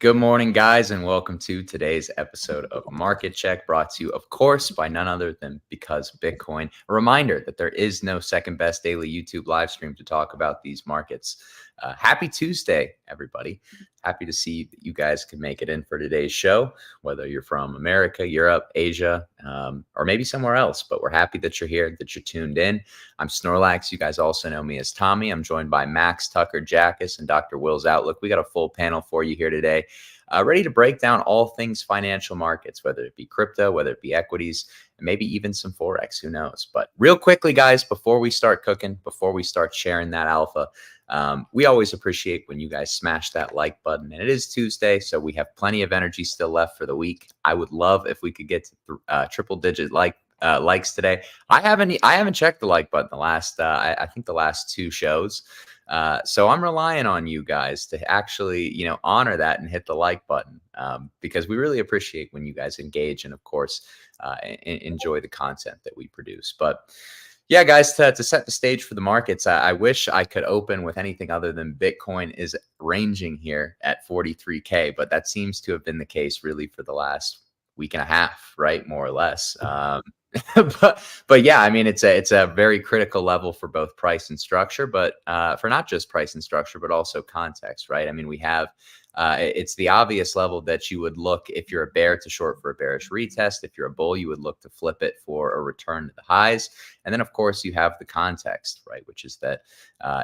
Good morning, guys, and welcome to today's episode of Market Check, brought to you, of course, by none other than Because Bitcoin. A reminder that there is no second best daily YouTube live stream to talk about these markets. Happy Tuesday, everybody. Happy to see that you guys can make it in for today's show, whether you're from America, Europe, Asia, or maybe somewhere else. But we're happy that you're here, that you're tuned in. I'm Snorlax. You guys also know me as Tommy. I'm joined by Max, Tucker, Jackus, and Dr. Will's Outlook. We got a full panel for you here today, ready to break down all things financial markets, whether it be crypto, whether it be equities, and maybe even some Forex, who knows. But real quickly, guys, before we start cooking, before we start sharing that alpha, we always appreciate when you guys smash that like button. And it is Tuesday, so we have plenty of energy still left for the week. I would love if we could get to triple digit likes today. I haven't checked the like button the last I think the last two shows. So I'm relying on you guys to actually, honor that and hit the like button, because we really appreciate when you guys engage and, of course, enjoy the content that we produce. But yeah, guys, to set the stage for the markets, I wish I could open with anything other than Bitcoin is ranging here at 43K, but that seems to have been the case really for the last week and a half, right? More or less. But yeah, I mean, it's a very critical level for both price and structure, but for not just price and structure, but also context, right? I mean, we have it's the obvious level that you would look if you're a bear to short for a bearish retest. If you're a bull, you would look to flip it for a return to the highs. And then, of course, you have the context, right? Which is that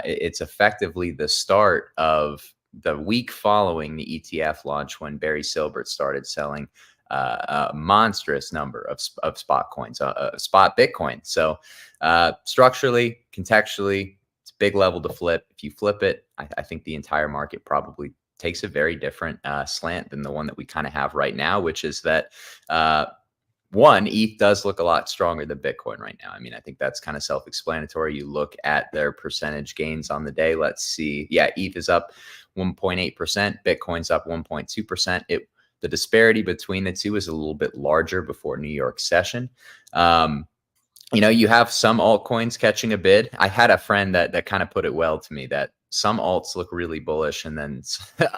it's effectively the start of the week following the ETF launch when Barry Silbert started selling a monstrous number of spot coins, spot Bitcoin. So structurally, contextually, it's a big level to flip. If you flip it, I think the entire market probably takes a very different slant than the one that we kind of have right now, which is that one, ETH does look a lot stronger than Bitcoin right now. I mean, I think that's kind of self-explanatory. You look at their percentage gains on the day. Let's see. Yeah, ETH is up 1.8%. Bitcoin's up 1.2%. The disparity between the two is a little bit larger before New York session. You have some altcoins catching a bid. I had a friend that kind of put it well to me that some alts look really bullish and then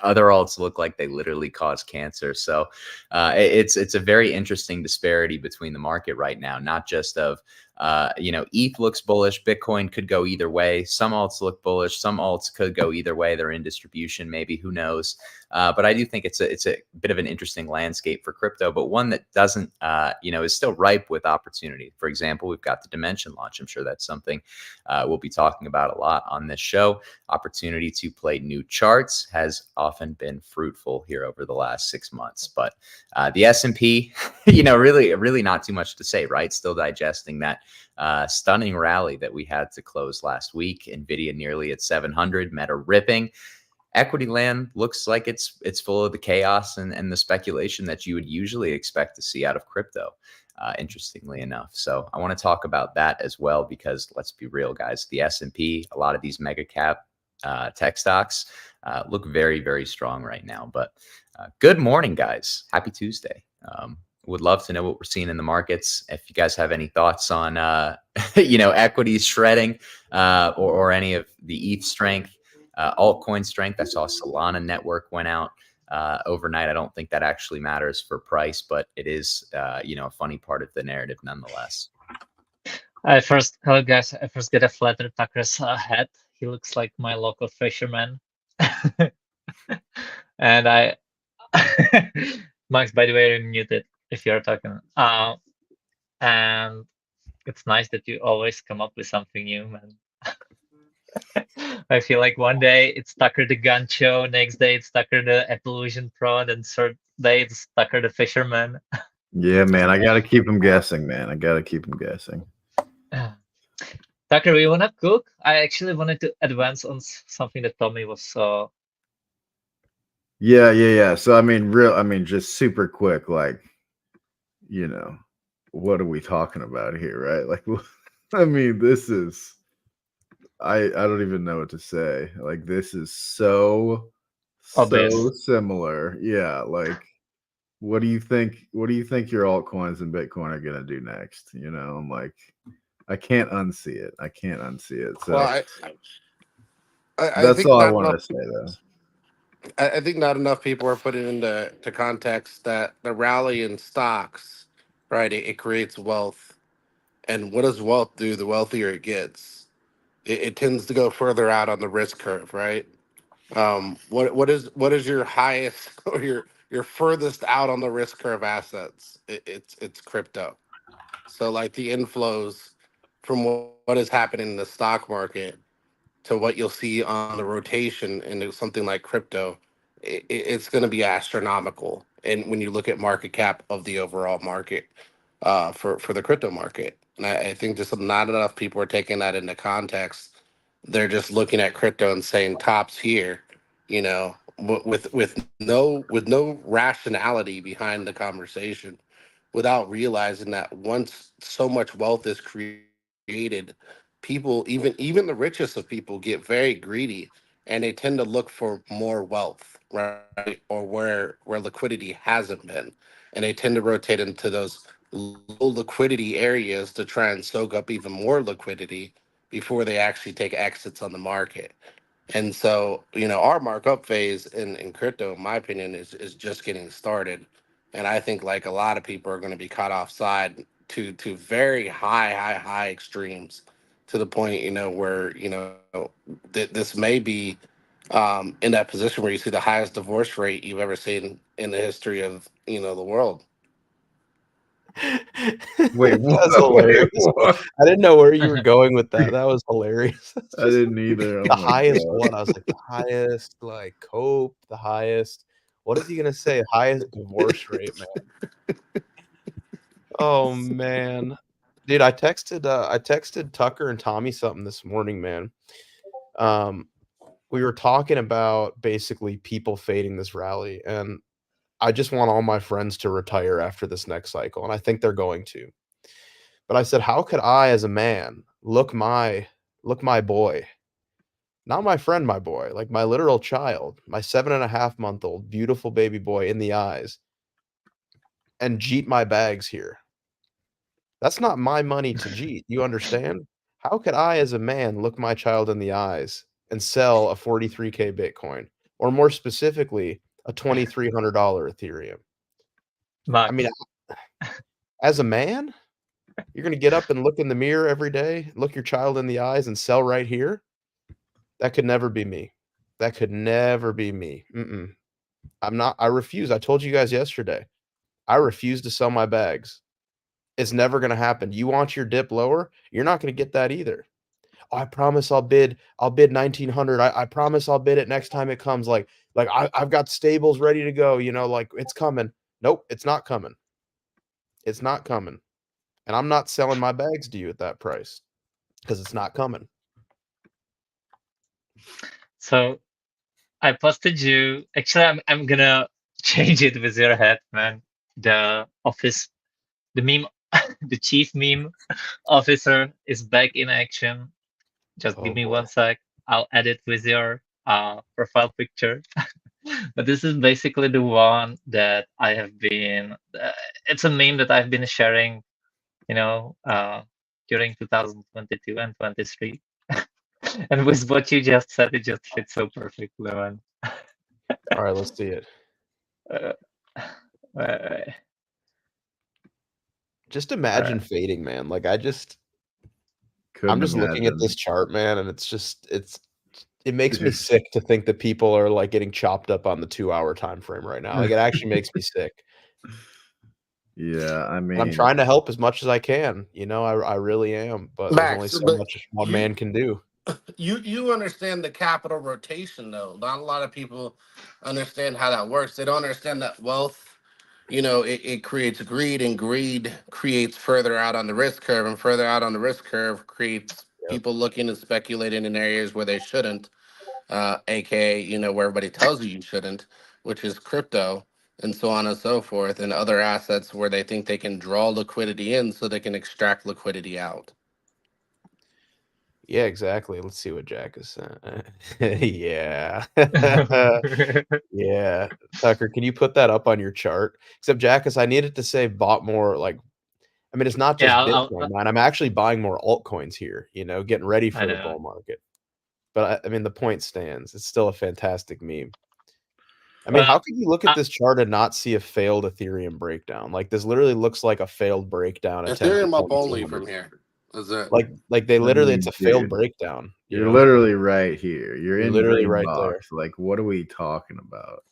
other alts look like they literally cause cancer. So it's a very interesting disparity between the market right now, not just of, ETH looks bullish. Bitcoin could go either way. Some alts look bullish. Some alts could go either way. They're in distribution, maybe, who knows? But I do think it's a bit of an interesting landscape for crypto, but one that doesn't, is still ripe with opportunity. For example, we've got the Dimension launch. I'm sure that's something we'll be talking about a lot on this show. Opportunity to play new charts has often been fruitful here over the last 6 months. But the S&P, really not too much to say, right? Still digesting that stunning rally that we had to close last week. Nvidia nearly at 700, Meta ripping. Equity land looks like it's full of the chaos and the speculation that you would usually expect to see out of crypto, interestingly enough. So I want to talk about that as well, because let's be real, guys, the S&P, a lot of these mega cap tech stocks look very, very strong right now. But good morning, guys. Happy Tuesday. Would love to know what we're seeing in the markets. If you guys have any thoughts on, equities shredding or any of the ETH strength, altcoin strength. I saw Solana network went out overnight. I don't think that actually matters for price, but it is, a funny part of the narrative nonetheless. Hello guys. I first get a flatter Tucker's hat. He looks like my local fisherman. And I, Max, by the way, you're muted if you're talking. And it's nice that you always come up with something new, man. I feel like one day it's Tucker the gun show, next day it's Tucker the Apple Vision Pro, and then third day it's Tucker the fisherman. Yeah, man, I gotta keep him guessing, man. I gotta keep him guessing. Tucker, we wanna cook? I actually wanted to advance on something that Tommy was Yeah. So I mean, just super quick, like, what are we talking about here, right? Like, I mean, this is, I don't even know what to say. Like, this is so similar. Yeah, like, what do you think? What do you think your altcoins and Bitcoin are gonna do next? I'm like, I can't unsee it. So Well, that's all I want to say, though. I think not enough people are putting into context that the rally in stocks, right? It creates wealth, and what does wealth do? The wealthier it gets, it tends to go further out on the risk curve, right? What is your highest or your furthest out on the risk curve assets? It's crypto. So like the inflows from what is happening in the stock market to what you'll see on the rotation into something like crypto, it's going to be astronomical. And when you look at market cap of the overall market, for the crypto market, and I think just not enough people are taking that into context. They're just looking at crypto and saying tops here, with no rationality behind the conversation, without realizing that once so much wealth is created, people, even the richest of people, get very greedy, and they tend to look for more wealth, right? Or where liquidity hasn't been, and they tend to rotate into those low liquidity areas to try and soak up even more liquidity before they actually take exits on the market. And so, our markup phase in crypto, in my opinion, is just getting started. And I think like a lot of people are going to be caught offside to very high extremes, to the point, where, this may be in that position where you see the highest divorce rate you've ever seen in the history of, the world. Wait, That's what? Wait, hilarious. what? I didn't know where you were going with that. That was hilarious. It's I just didn't either. Oh the my highest God. what? I was like, the highest, like, cope, the highest. What is he gonna say? Highest divorce rate, man. Oh man. Dude, I texted Tucker and Tommy something this morning, man. We were talking about basically people fading this rally, and I just want all my friends to retire after this next cycle, and I think they're going to. But I said, how could I, as a man, look my boy, not my friend, my boy, like my literal child, my 7.5-month-old beautiful baby boy in the eyes, and jeet my bags here? That's not my money to jeet. You understand? How could I, as a man, look my child in the eyes and sell a 43K Bitcoin, or more specifically, a $2,300 Ethereum? I mean, as a man, you're going to get up and look in the mirror every day, look your child in the eyes, and sell right here? That could never be me. That could never be me. I refuse. I told you guys yesterday, I refuse to sell my bags. It's never going to happen. You want your dip lower? You're not going to get that either. Oh, I promise I'll bid 1900. I promise I'll bid it next time it comes. I've got stables ready to go, like it's coming. Nope, it's not coming. It's not coming. And I'm not selling my bags to you at that price because it's not coming. So I posted you. Actually, I'm gonna change it with your head, man. The office, the meme, the chief meme officer is back in action. Just give me 1 sec. I'll edit with your profile picture. But this is basically the one that I have been. It's a meme that I've been sharing, during 2022 and 23. And with what you just said, it just fits so perfectly, man. All right, let's see it. Uh, Just imagine fading, man. Like I'm just Couldn't looking at imagine. this chart, man, and it makes me sick to think that people are like getting chopped up on the 2-hour time frame right now. Like it actually makes me sick. Yeah, I And I'm mean, trying to help as much as I can. I really am, but there's only Max, so but much one man can do. you understand the capital rotation, though. Not a lot of people understand how that works. They don't understand that wealth, it creates greed, and greed creates further out on the risk curve, and further out on the risk curve creates people looking and speculating in areas where they shouldn't, aka, where everybody tells you shouldn't, which is crypto, and so on and so forth, and other assets where they think they can draw liquidity in so they can extract liquidity out. Yeah, exactly. Let's see what Jack is saying. Yeah. Yeah. Tucker, can you put that up on your chart? Except Jackus, I needed to say bought more, like, I mean, it's not just Bitcoin, man. I'm actually buying more altcoins here, getting ready for the bull market. But I mean, the point stands. It's still a fantastic meme. I mean, how Well, could you look at this chart and not see a failed Ethereum breakdown? Like this literally looks like a failed breakdown. Ethereum up only from here. Is it? Like they literally, it's a failed dude, breakdown. You're literally right here. You're in literally green right box. Like, what are we talking about?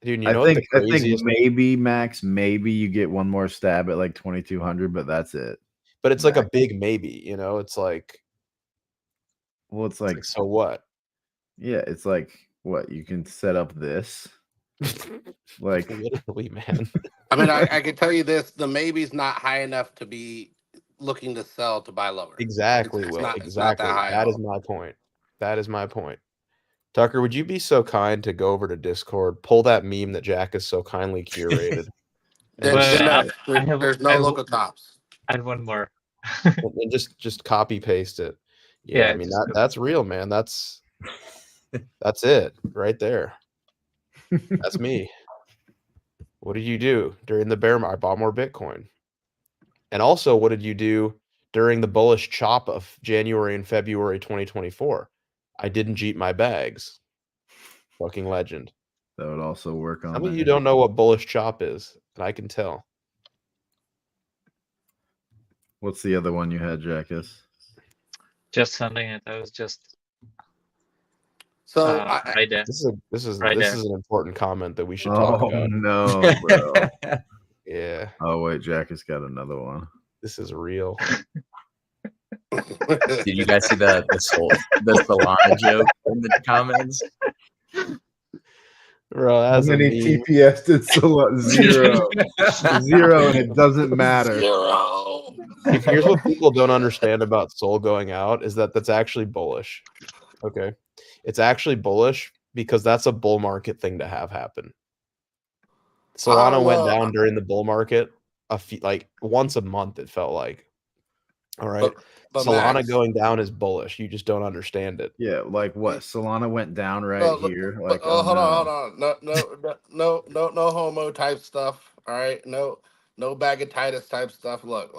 Dude, you know what the I think craziest? maybe Max, maybe you get one more stab at like 2200, but that's it. But it's like a Max. big maybe, you know. It's like, Well, it's like so what? yeah, it's like what you can set up this. Like Literally, man. I mean, I can tell you this: the maybe's not high enough to be looking to sell to buy lower. Exactly, It's Will. not Exactly. that high. That is my point. That is my point. Tucker, would you be so kind to go over to Discord, pull that meme that Jack has so kindly curated, and, Well, just, There's no local tops. I have one more. and just copy paste it. Yeah, Yeah, I mean just that's real, man. That's it right there. That's me. What did you do during the bear market? I bought more Bitcoin. And also, what did you do during the bullish chop of January and February 2024? I didn't jeep my bags. Fucking legend. that would also work on Some of that. you don't know what bullish chop is, and I can tell. What's the other one you had, Jackus? just sending it. I was just So right there. This is Right there. an important comment that we should talk Oh about. no, bro. Yeah, Oh wait, Jackus got another one. this is real. Did you guys see the Solana joke in the comments? Bro, How that's a many meme. TPS did Zero? Zero, and it doesn't matter. Zero. Here's what people don't understand about Sol going out is that that's actually bullish. Okay. It's actually bullish because that's a bull market thing to have happen. Solana went down during the bull market like once a month, it felt like. All right. But Solana Max, going down is bullish. You just don't understand it. Yeah, like what? Solana went down right here. Like, hold on. No homo type stuff. All right. No bagatitis type stuff. Look.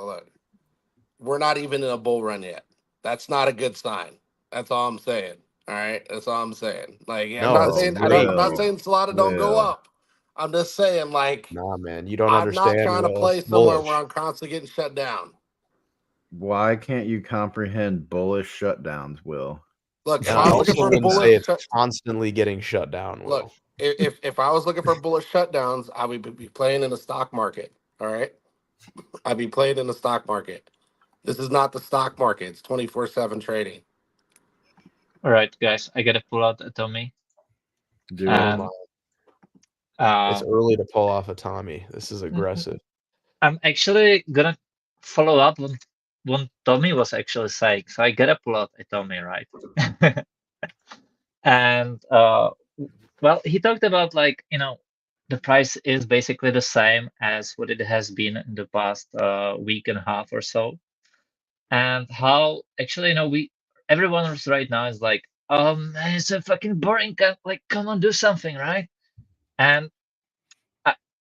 We're not even in a bull run yet. That's not a good sign. That's all I'm saying. All right. That's all I'm saying. Like, No, I'm not saying Solana don't go Will. up. I'm just saying, like, Nah, man, you don't I'm understand. not trying to Will. play It's somewhere bullish. where I'm constantly getting shut down. Why can't you comprehend bullish shutdowns, Will? Look, if And I I was looking also for wouldn't say bullish, it's constantly getting shut down, Will. look, if I was looking for bullish shutdowns, I would be playing in the stock market. All right, I'd be playing in the stock market. This is not the stock market. It's 24/7 trading. All right, guys, I gotta pull out Atomy. Do And, it's early to pull off a Tommy. This is aggressive. I'm actually gonna follow up on what Tommy was actually saying. So I gotta pull out Atomy, right? And well, he talked about like, the price is basically the same as what it has been in the past week and a half or so. And how actually, everyone right now is like, it's a fucking boring, like, come on, do something, right? And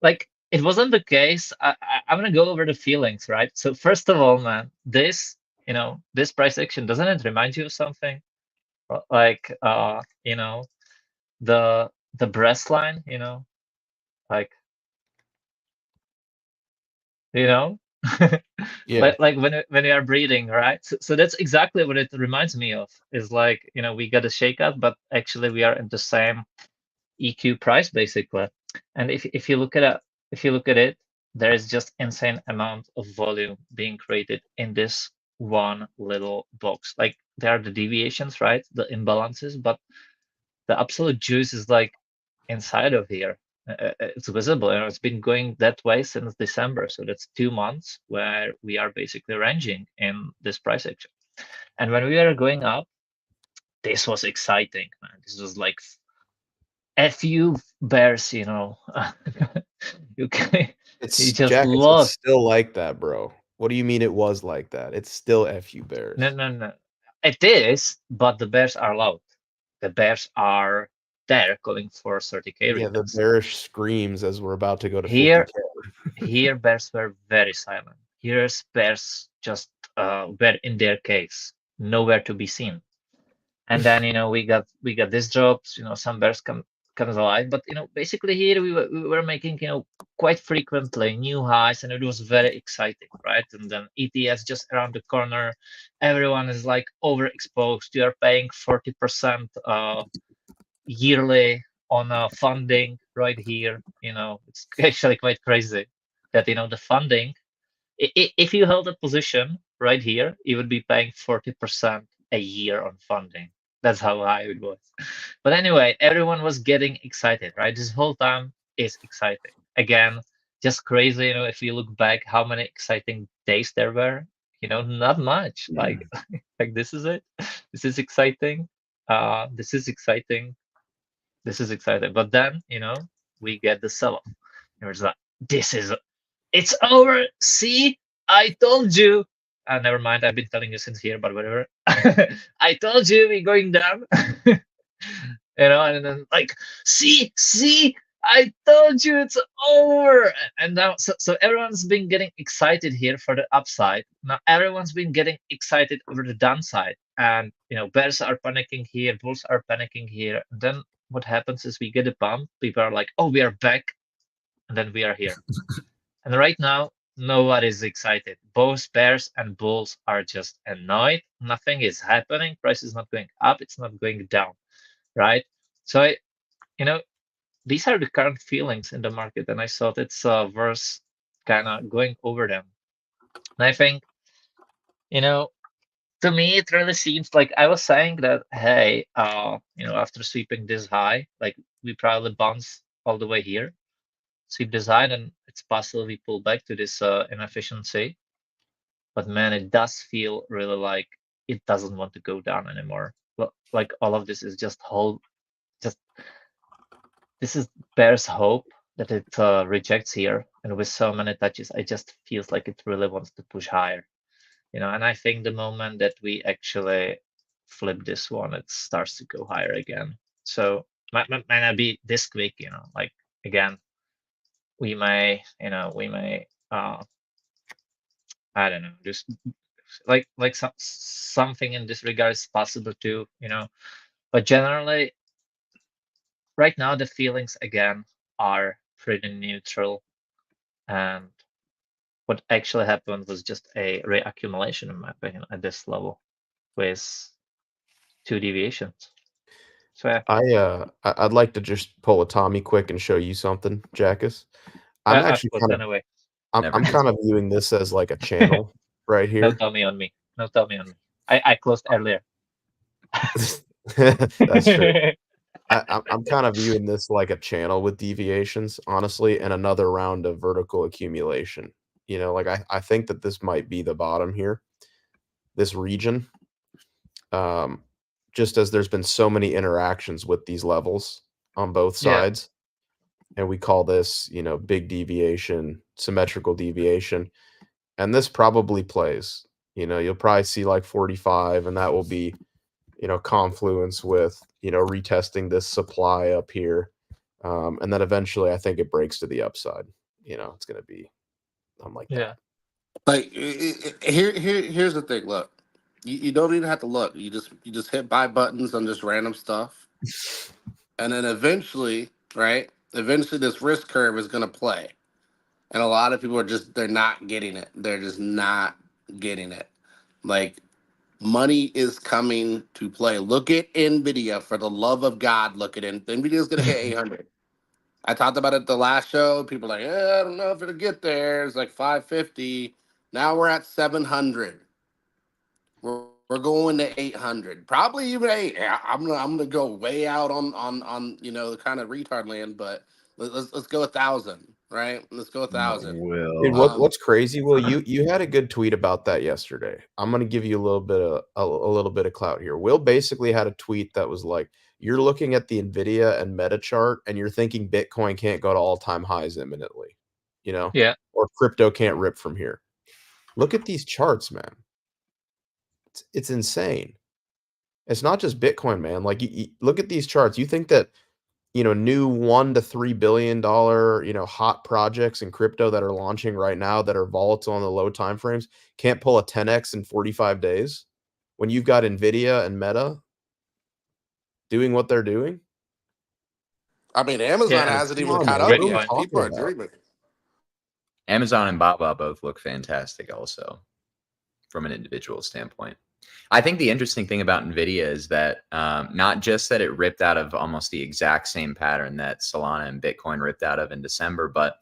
like, it wasn't the case. I'm gonna go over the feelings, right? So first of all, man, this price action, doesn't it remind you of something? Like, the breast line, like, Yeah. like when you are breathing, right? So that's exactly what it reminds me of. Is like, we got a shakeout, but actually we are at the same EQ price basically. And if you look at it, there is just insane amount of volume being created in this one little box. Like, there are the deviations, right? The imbalances, but the absolute juice is like inside of here. It's visible, and it's been going that way since December. So that's 2 months where we are basically ranging in this price action. And when we are going up, this was exciting, man. This was like FU bears, you It's just Jack, love. it's still like that, bro. What do you mean it was like that? It's still FU Bears. No. It is, but the bears are loud. The bears are there calling for 30K Yeah, the returns. bearish screams as we're about to go to Here, 50K. here bears were very silent. Here's bears just were in their caves, nowhere to be seen. And then we got these drops. Some bears come comes alive. But basically here we were making quite frequently new highs, and it was very exciting, right? And then ETS just around the corner, everyone is like overexposed. You are paying 40% yearly on funding right here. It's actually quite crazy that the funding. If you held a position right here, you would be paying 40% a year on funding. That's how high it was. But anyway, everyone was getting excited, right? This whole time is exciting. Again, just crazy, if you look back how many exciting days there were, not much. Like this is it. This is exciting. This is exciting. This is exciting. But then, we get the sell-off. There's like, it's over. See, I told you. Never mind. I've been telling you since here, but whatever. I told you we're going down. And then like, see, I told you it's over. And now, so everyone's been getting excited here for the upside. Now everyone's been getting excited over the downside. And bears are panicking here, bulls are panicking here. And then what happens is we get a bump. People are like, oh, we are back, and then we are here. And right now, nobody's excited. Both bears and bulls are just annoyed. Nothing is happening. Price is not going up. It's not going down, right? So, these are the current feelings in the market, and I thought it's worth kind of going over them. And I think, to me, it really seems like I was saying that, hey, after sweeping this high, like we probably bounce all the way here. Sweep design, and it's possible we pull back to this inefficiency. But man, it does feel really like it doesn't want to go down anymore. Like all of this is just this is bears hope that it rejects here, and with so many touches, it just feels like it really wants to push higher. And I think the moment that we actually flip this one, it starts to go higher again. So might not be this quick, like again. We may I don't know, just like something in this regard is possible too, but generally right now the feelings again are pretty neutral, and what actually happened was just a reaccumulation in my opinion at this level with 2 deviations. So yeah. I'd like to just pull a Tommy quick and show you something, Jackus. I'm actually Put kind that of away. I'm kind of viewing this as like a channel right No here. Tommy on me. I closed earlier. That's true. I'm kind of viewing this like a channel with deviations, honestly, and another round of vertical accumulation. Like I think that this might be the bottom here, this region. Just as there's been so many interactions with these levels on both sides. And we call this, big deviation, symmetrical deviation. And this probably plays. You'll probably see like 45, and that will be, confluence with, retesting this supply up here. And then eventually I think it breaks to the upside. It's going to be something like that. Like here's the thing. Look, you don't even have to look. You just hit buy buttons on just random stuff, and then eventually, right? Eventually, this risk curve is gonna play, and a lot of people they're not getting it. They're just not getting it. Like money is coming to play. Look at Nvidia, for the love of God. Look at it. Nvidia's gonna hit 800. I talked about it the last show. People are like, I don't know if it'll get there. It's like 550. Now we're at 700. We're going to 800. Probably even 8. Yeah, I'm gonna go way out on the kind of retard land, but let's go 1,000, right? Let's go 1,000. Dude, Will. what's crazy? Will, you had a good tweet about that yesterday. I'm gonna give you a little bit of clout here. Will basically had a tweet that was like, you're looking at the Nvidia and Meta chart, and you're thinking Bitcoin can't go to all-time highs imminently, or crypto can't rip from here. Look at these charts, man. It's insane. It's not just Bitcoin, man. Like you look at these charts. You think that new $1 to $3 billion, hot projects in crypto that are launching right now that are volatile on the low time frames can't pull a 10x in 45 days when you've got Nvidia and Meta doing what they're doing? I mean, Amazon Yeah, hasn't even come on, caught man, up what are we yet. talking People are about? dreaming. Amazon and Baba both look fantastic also from an individual standpoint. I think the interesting thing about Nvidia is that not just that it ripped out of almost the exact same pattern that Solana and Bitcoin ripped out of in December, but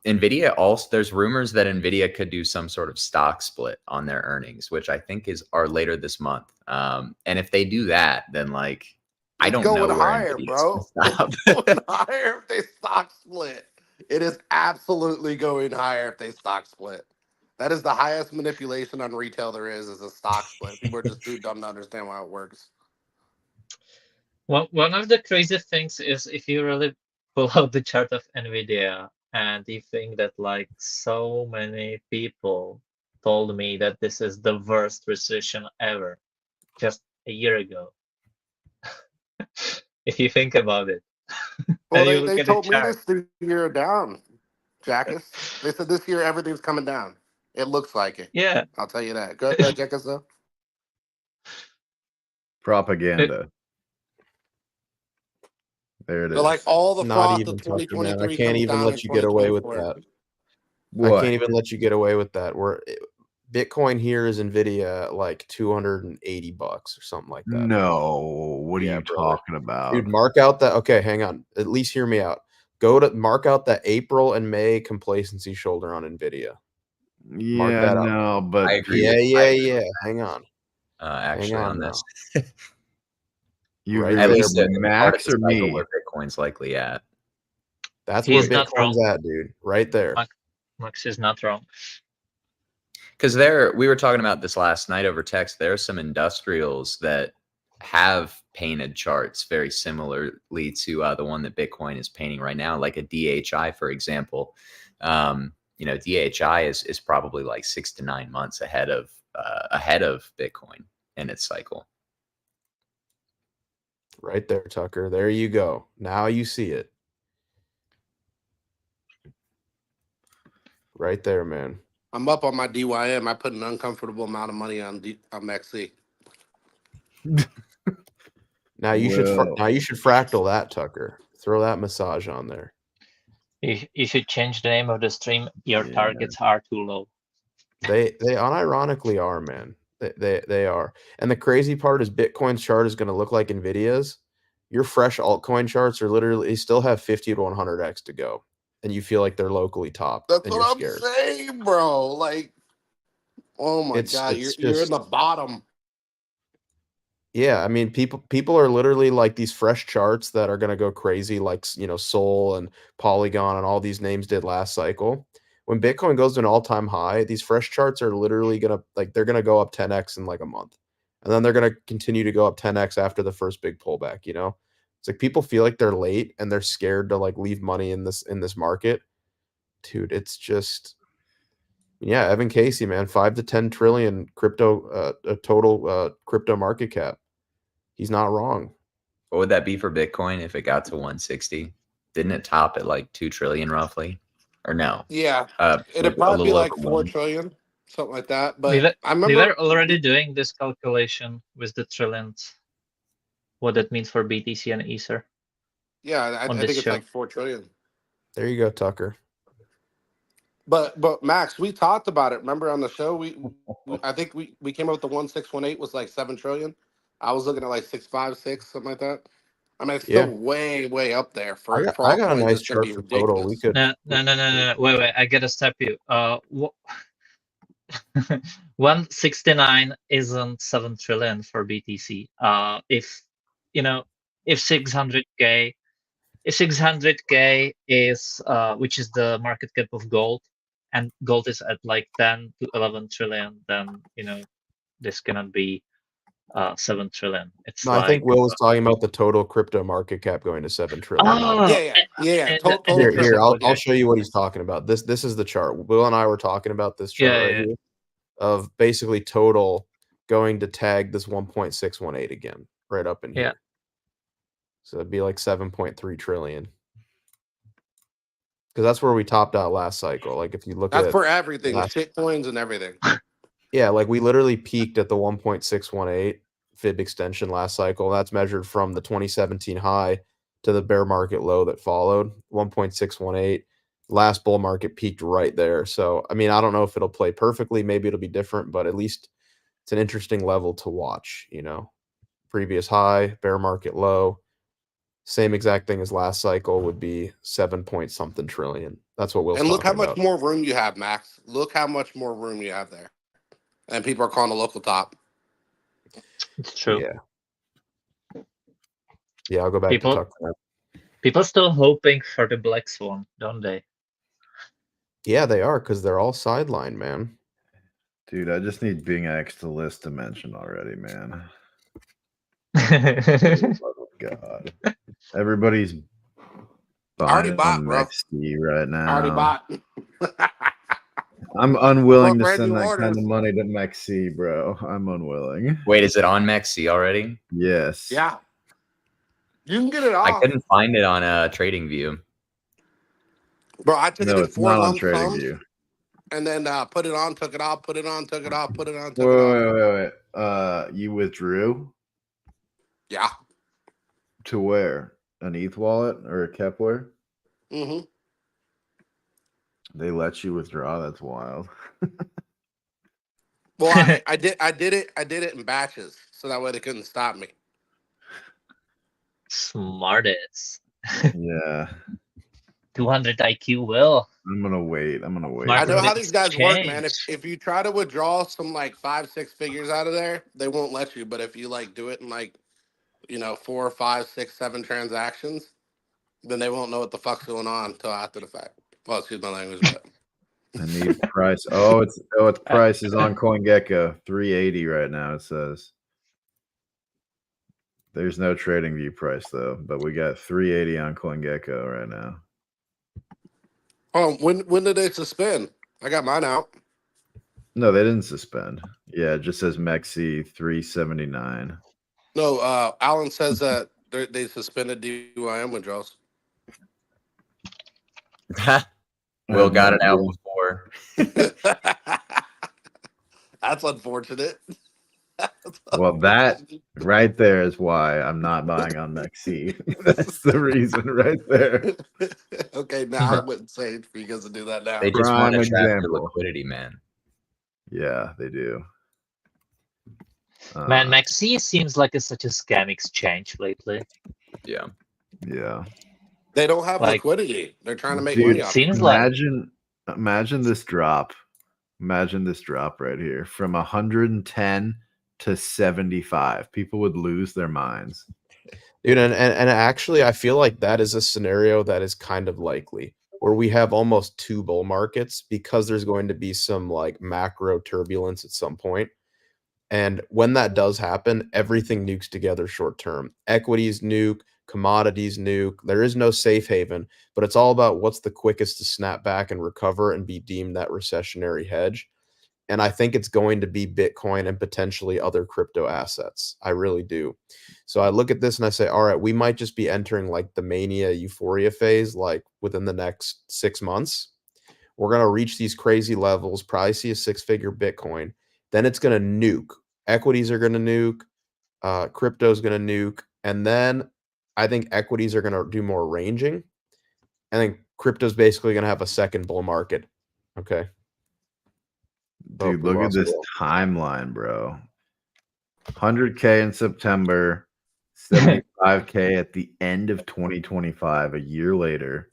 Nvidia also, there's rumors that Nvidia could do some sort of stock split on their earnings, which I think are later this month. And if they do that, then like I It's don't going know where higher, Nvidia's bro. gonna stop. It's going higher if they stock split. It is absolutely going higher if they stock split. That is the highest manipulation on retail there is a stock split. People are just too dumb to understand how it works. Well, one of the crazy things is if you really pull out the chart of Nvidia and you think that like so many people told me that this is the worst recession ever just a year ago. If you think about it. Well, And you look they at the told me chart. this year down, Jackus. They said this year everything's coming down. It looks like it. Yeah. I'll tell you that. Go ahead, Jackus, though. Propaganda. There it They're is. like all the Not froth even of Tucker, man. I 2023 can't comes even down in let you get away with 2024. that. What? I can't even let you get away with that. Bitcoin here is Nvidia like $280 or something like that. No. What are Yeah, you brother. talking about? Dude, mark out that. Okay, hang on. At least hear me out. Go to mark out that April and May complacency shoulder on Nvidia. Mark Yeah, that out. no, but I agree. Yeah. Hang on. Actually, Hang on on this, you Right agree at there, least with the part of Max the or cycle me? where Bitcoin's likely at. That's He's where not wrong. Bitcoin's at, dude. Right there. Max is not wrong. Because we were talking about this last night over text. There are some industrials that have painted charts very similarly to the one that Bitcoin is painting right now, like a DHI, for example. DHI is probably like 6 to 9 months ahead of Bitcoin in its cycle. Right there, Tucker. There you go. Now you see it. Right there, man. I'm up on my DYM. I put an uncomfortable amount of money on XC. Now you should Well, fractal that, Tucker. Throw that massage on there. You should change the name of the stream. Your Yeah. targets are too low. They unironically are, man. They are. And the crazy part is Bitcoin's chart is going to look like Nvidia's. Your fresh altcoin charts are literally, they still have 50 to 100x to go. And you feel like they're locally top. That's and what you're I'm scared. saying, bro. Like, oh my God, you're in the bottom. Yeah, I mean, people are literally like these fresh charts that are going to go crazy, like Sol and Polygon and all these names did last cycle. When Bitcoin goes to an all-time high, these fresh charts are literally gonna they're gonna go up 10x in like a month, and then they're gonna continue to go up 10x after the first big pullback. It's like people feel like they're late and they're scared to like leave money in this market, dude. It's just. Yeah, Evan Casey, man, 5 to 10 trillion crypto, total crypto market cap. He's not wrong. What would that be for Bitcoin if it got to 160? Didn't it top at like 2 trillion roughly? Or no? Yeah, it'd a probably be little like over 4 1. trillion, something like that. We But I we remember were already doing this calculation with the trillions. What that means for BTC and Ether. Yeah, I on think this it's show. like 4 trillion. There you go, Tucker. But Max, we talked about it. Remember on the show, I think we came up with the 1618 was like 7 trillion. I was looking at like 656, something like that. I mean, it's still way up there for I got a altcoins. nice It's gonna chart be for total. ridiculous. We could. No. Wait. I gotta stop you. 169 isn't 7 trillion for BTC. If 600k, if 600k is which is the market cap of gold, and gold is at like 10 to 11 trillion, then this cannot be 7 trillion. It's No, like, I think Will was talking about the total crypto market cap going to 7 trillion. Yeah. Total Here, triple. I'll show you what he's talking about. This is the chart. Will and I were talking about this chart right here of basically total going to tag this 1.618 again, right up in here. Yeah. So it'd be like 7.3 trillion. Because that's where we topped out last cycle. Like if you look That's at for everything, shit coins and everything. Yeah, like we literally peaked at the 1.618 fib extension last cycle. That's measured from the 2017 high to the bear market low that followed, 1.618. Last bull market peaked right there. So, I mean, I don't know if it'll play perfectly. Maybe it'll be different, but at least it's an interesting level to watch, you know. Previous high, bear market low. Same exact thing as last cycle would be 7 point something trillion. That's what Will's And look how talking much about. more room you have, Max. Look how much more room you have there. And people are calling the local top. It's true. Yeah, I'll go back People- to Tucker. People still hoping for the black swan, don't they? Yeah, they are, because they're all sidelined, man. Dude, I just need Bing X to list dimension already, man. Oh, God. Everybody's Already buying bought, on bro. XC right now. Already bought. I'm unwilling to Brand send new that kind orders. of money to Mexi, bro. I'm unwilling. Wait, is it on Mexi already? Yes. Yeah. You can get it I off. couldn't find it on Trading View. Bro, I took it No, in it's 4 not on lump Trading sums View. and then put it on, took it off, put it on, took it off, put it on, took Wait, it off. wait. You withdrew Yeah. to where? An ETH wallet or a Kepler? Mm-hmm. They let you withdraw. That's wild. Well, I did it in batches, so that way they couldn't stop me. Smartest. Yeah. 200 IQ, Will. I'm gonna wait. I'm gonna wait. Smart I know how mix these guys work, man. change. If you try to withdraw some like 5-6 figures out of there, they won't let you. But if you like do it in like 4, 5, 6, 7 transactions, then they won't know what the fuck's going on until after the fact. Well, excuse my language, but I need price. Its price is on CoinGecko 380 right now. It says there's no trading view price though, but we got 380 on CoinGecko right now. when did they suspend? I got mine out. No, they didn't suspend. Yeah, it just says Mexi 379. No, Alan says that they suspended DYM withdrawals. Will got it out before. That's unfortunate. Well, that right there is why I'm not buying on Mexi. That's the reason right there. Okay, now I wouldn't say it for you guys to do that now. They just want to Prime trap your example. liquidity, man. Yeah, they do. Man, Maxi seems like such a scam exchange lately. Yeah. Yeah. They don't have Like- liquidity. They're trying to make Dude, money off it. seems like Imagine this drop. Imagine this drop right here from 110 to 75. People would lose their minds. Dude, and actually, I feel like that is a scenario that is kind of likely, where we have almost 2 bull markets because there's going to be some like macro turbulence at some point. And when that does happen, everything nukes together short term. Equities nuke, commodities nuke. There is no safe haven, but it's all about what's the quickest to snap back and recover and be deemed that recessionary hedge. And I think it's going to be Bitcoin and potentially other crypto assets. I really do. So I look at this and I say, all right, we might just be entering like the mania euphoria phase, like within the next 6 months. We're going to reach these crazy levels, probably see a 6-figure Bitcoin. Then it's going to nuke. Equities are going to nuke. Crypto is going to nuke. And then I think equities are going to do more ranging. I think crypto is basically going to have a second bull market. Okay. Dude, look at this timeline, bro. 100K in September, 75K at the end of 2025, a year later,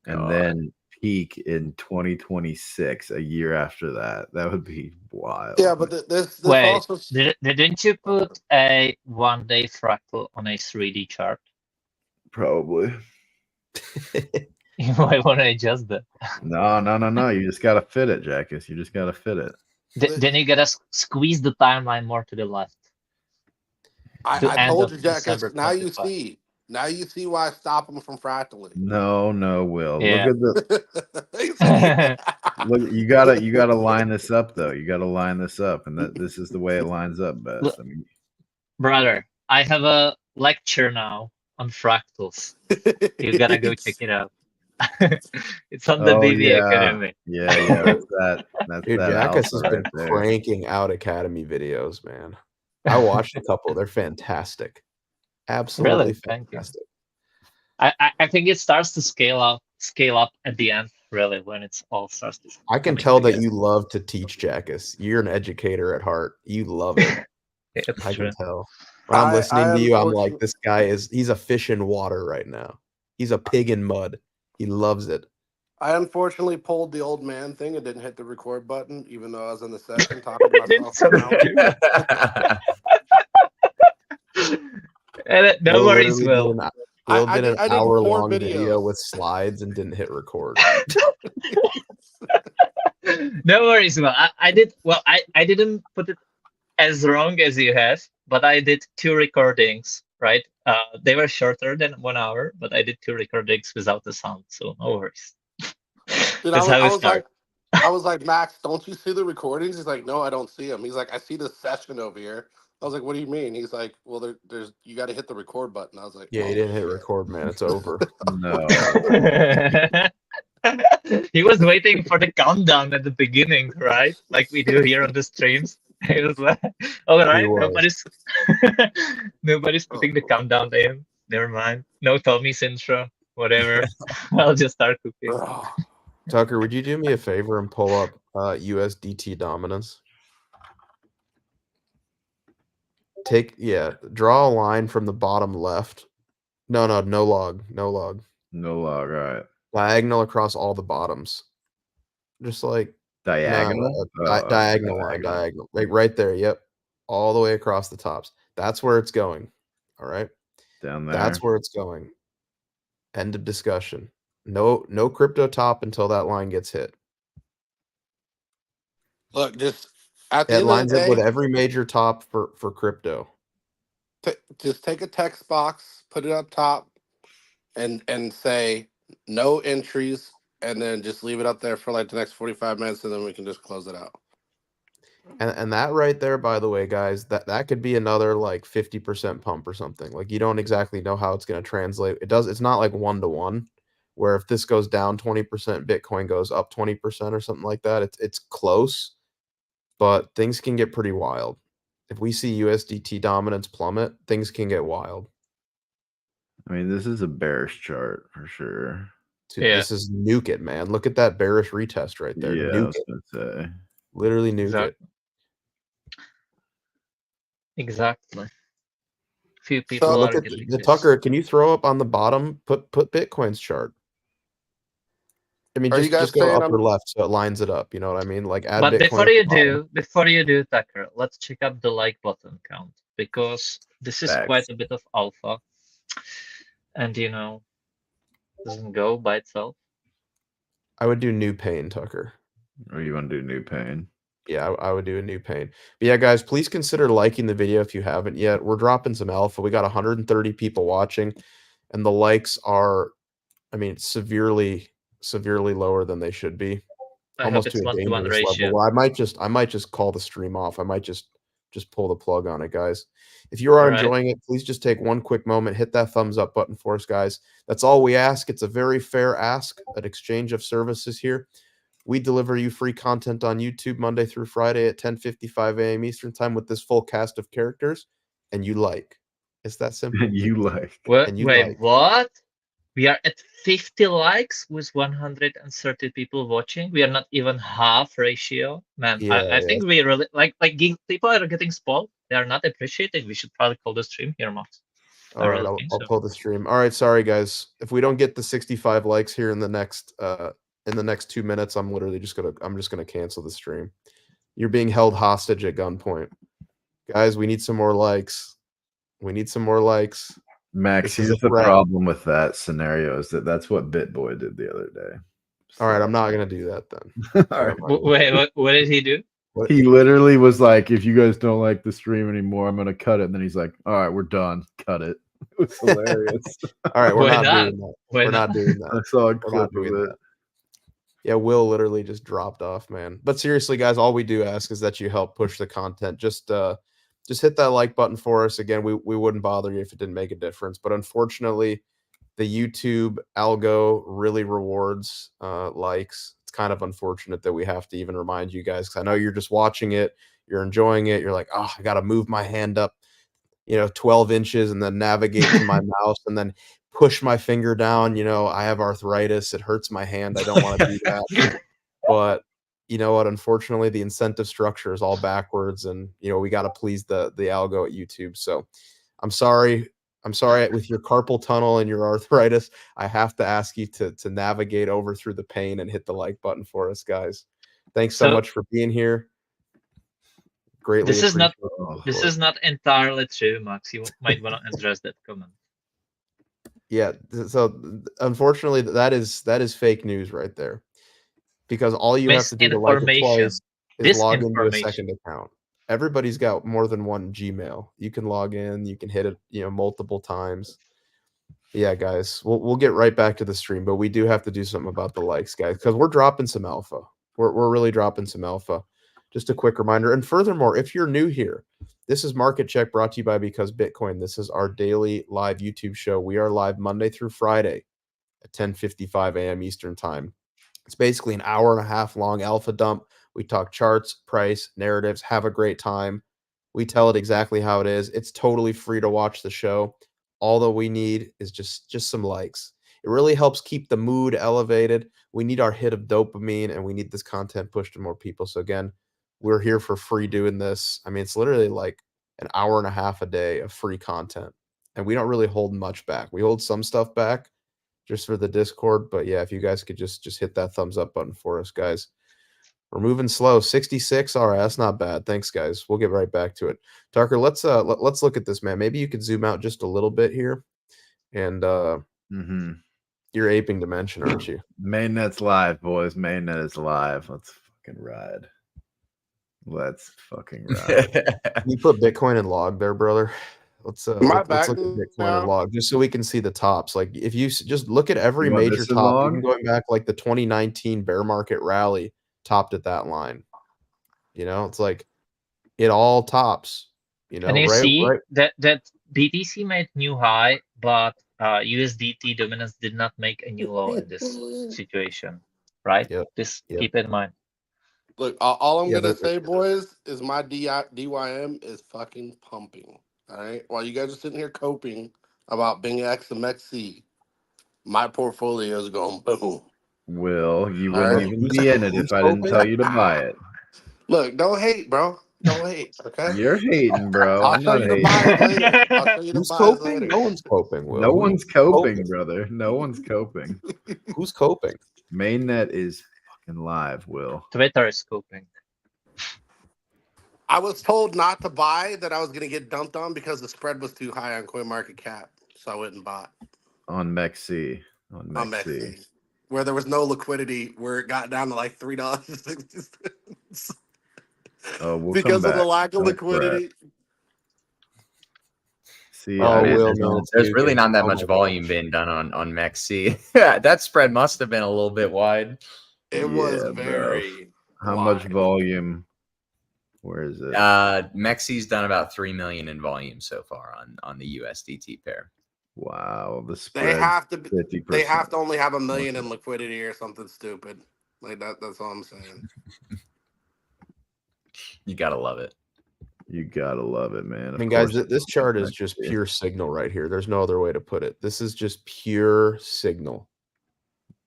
and then peak in 2026, a year after that. That would be wild. Yeah, but this wait, also didn't you put a 1-day fractal on a 3D chart? Probably. You might want to adjust that. No. You just gotta fit it, Jackus. You just gotta fit it. Then you gotta squeeze the timeline more to the left. I end told of you, Jack. December Now you 25. see. Now you see why I stop them from fractaling. No, Will. Yeah. Look at the look. You gotta line this up though. You gotta line this up, and this is the way it lines up best. Look, I mean, brother, I have a lecture now on fractals. You gotta go check it out. It's on the BB Academy. Yeah. That's Dude, that Jackus has alpha been right there. cranking out Academy videos, man. I watched a couple. They're fantastic. Absolutely Really? Thank you. fantastic. I think it starts to scale up at the end, really, when it's all starts to. I can tell that you love to teach, Jackus. You're an educator at heart. You love it. I can tell. When I'm listening to you, I'm like, this guy he's a fish in water right now. He's a pig in mud. He loves it. I unfortunately pulled the old man thing and didn't hit the record button, even though I was in the session talking to myself for an hour. No worries, Will. Will did an hour-long video with slides and didn't hit record. No worries, Will. I did well. I didn't put it as wrong as you have, but I did 2 recordings. Right? They were shorter than 1 hour, but I did 2 recordings without the sound, so no worries. Dude, I was like, Max, don't you see the recordings? He's like, no, I don't see them. He's like, I see the session over here. I was like, what do you mean? He's like, well, there's you got to hit the record button. I was like, yeah, he didn't hit record, man. It's over. No. He was waiting for the countdown at the beginning, right? Like we do here on the streams. He was like, all right, nobody's putting the countdown in. Never mind. No Tommy's intro. Whatever. I'll just start cooking. Tucker, would you do me a favor and pull up USDT dominance? Draw a line from the bottom left. No log. No log, all right. Diagonal across all the bottoms. Just like diagonal? Diagonal. Like right there, yep. All the way across the tops. That's where it's going. All right. Down there. That's where it's going. End of discussion. No crypto top until that line gets hit. Look, just at the it end lines of the day, up with every major top for crypto. Just take a text box, put it up top, and say no entries, and then just leave it up there for like the next 45 minutes, and then we can just close it out. And that right there, by the way, guys, that could be another like 50% pump or something. Like you don't exactly know how it's going to translate. It's not like 1-to-1, where if this goes down 20%, Bitcoin goes up 20% or something like that. It's close, but things can get pretty wild. If we see USDT dominance plummet, things can get wild. I mean, this is a bearish chart for sure. Dude, this is nuke it, man. Look at that bearish retest right there. Yeah, nuke I was gonna say. Literally nuke it. Exactly. Few people look at the Tucker. Can you throw up on the bottom? Put Bitcoin's chart. I mean, just go up or left so it lines it up. You know what I mean? Like add. But Bitcoin before you do, Tucker, let's check up the like button count, because this is quite a bit of alpha, and doesn't go by itself. I would do new pain, Tucker. Or you want to do new pain? Yeah, I would do a new pain. But yeah, guys, please consider liking the video if you haven't yet. We're dropping some alpha. We got 130 people watching, and the likes are, I mean, severely lower than they should be. Almost to a dangerous level. Well, I might just call the stream off. I might just pull the plug on it, guys. If you are enjoying it, please just take one quick moment, hit that thumbs up button for us, guys. That's all we ask. It's a very fair ask, an exchange of services here. We deliver you free content on YouTube Monday through Friday at 10:55 a.m. Eastern time with this full cast of characters, and you like. It's that simple. And you like. Wait, what? We are at 50 likes with 130 people watching. We are not even half ratio, man. Yeah, I think we really like people are getting spoiled. They are not appreciated. We should probably call the stream here, Max. All right, I'll pull the stream. All right, sorry guys. If we don't get the 65 likes here in the next 2 minutes, I'm just gonna cancel the stream. You're being held hostage at gunpoint, guys. We need some more likes. Max, here's the problem with that scenario is that's what BitBoy did the other day. So. All right, I'm not gonna do that then. Wait, what did he do? He literally was like, "If you guys don't like the stream anymore, I'm gonna cut it." And then he's like, "All right, we're done. Cut it." It was hilarious. All right, we're not doing that. We're not doing that. I saw a clip of it. Yeah, Will literally just dropped off, man. But seriously, guys, all we do ask is that you help push the content. Just hit that like button for us. Again, we wouldn't bother you if it didn't make a difference. But unfortunately, the YouTube algo really rewards likes. It's kind of unfortunate that we have to even remind you guys, because I know you're just watching it, you're enjoying it. You're like, oh, I got to move my hand up, 12 inches and then navigate to my mouse and then push my finger down. You know, I have arthritis. It hurts my hand. I don't want to do that. But you know what? Unfortunately, the incentive structure is all backwards, and you know we got to please the algo at YouTube. So I'm sorry. I'm sorry with your carpal tunnel and your arthritis. I have to ask you to navigate over through the pain and hit the like button for us, guys. Thanks so much for being here. Greatly this is not Oh, this is not entirely true, Max. You might want to address that comment. Yeah, so unfortunately that is fake news right there. Because all you have to do to like it twice is log into a second account. Everybody's got more than one Gmail. You can log in, you can hit it, you know, multiple times. Yeah, guys, we'll get right back to the stream, but we do have to do something about the likes, guys, because we're dropping some alpha. We're really dropping some alpha. Just a quick reminder. And furthermore, if you're new here, this is Market Check brought to you by Because Bitcoin. This is our daily live YouTube show. We are live Monday through Friday at 10:55 a.m. Eastern Time. It's basically an hour and a half long alpha dump. We talk charts, price, narratives, have a great time. We tell it exactly how it is. It's totally free to watch the show. All that we need is just some likes. It really helps keep the mood elevated. We need our hit of dopamine, and we need this content pushed to more people. So again, we're here for free doing this. I mean, it's literally like an hour and a half a day of free content, and we don't really hold much back. We hold some stuff back just for the Discord, but yeah, if you guys could just hit that thumbs up button for us, guys. We're moving slow. 66. All right, that's not bad. Thanks, guys. We'll get right back to it. Tucker, let's look at this, man. Maybe you could zoom out just a little bit here. And you're aping dimension, aren't you? Mainnet's live, boys. Mainnet is live. Let's fucking ride. Let's fucking ride. Can you put Bitcoin in log there, brother? Let's look at Bitcoin in log just so we can see the tops. Like if you just look at every major top, even going back like the 2019 bear market rally topped at that line. You know, it's like it all tops. You know, and you see that BTC made new high, but USDT dominance did not make a new low in this situation, right? Just keep in mind. Look, all I'm gonna say, boys, is my DYM is fucking pumping. All right, while you guys are sitting here coping about Bing X and XC, my portfolio is going boom. Will, you wouldn't even be in it if I didn't tell you to buy it. Look, don't hate, bro. Don't hate, okay? You're hating, bro. I'll show you the buys later. I'll show you the buys later. No one's coping, Will. No one's coping, brother. No one's coping. Who's coping? Mainnet is fucking live, Will. Twitter is coping. I was told not to buy, that I was going to get dumped on because the spread was too high on CoinMarketCap, so I went and bought. On MEXC. On MEXC. Where there was no liquidity, where it got down to like $3.60. Oh, we'll because of the lack of liquidity. See, there's really not that much volume being done on MEXC. That spread must have been a little bit wide. It was very How much volume? Where is it? MEXC's done about 3 million in volume so far on the USDT pair. Wow, the spread. They have to only have 1 million in liquidity or something stupid like that. That's all I'm saying. You gotta love it. You gotta love it, man. I mean, guys, this chart is just pure signal right here. There's no other way to put it. This is just pure signal.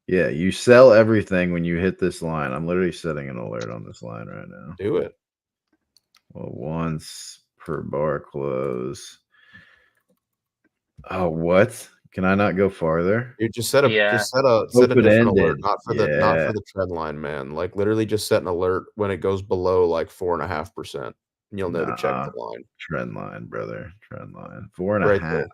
Yeah, you sell everything when you hit this line. I'm literally setting an alert on this line right now. Do it. Well, once per bar close. Oh, what? Can I not go farther? You just set a different alert, not for the trend line, man. Like literally just set an alert when it goes below like 4.5%. And you'll know to check the line. Trend line, brother. Trend line. 4.5. There.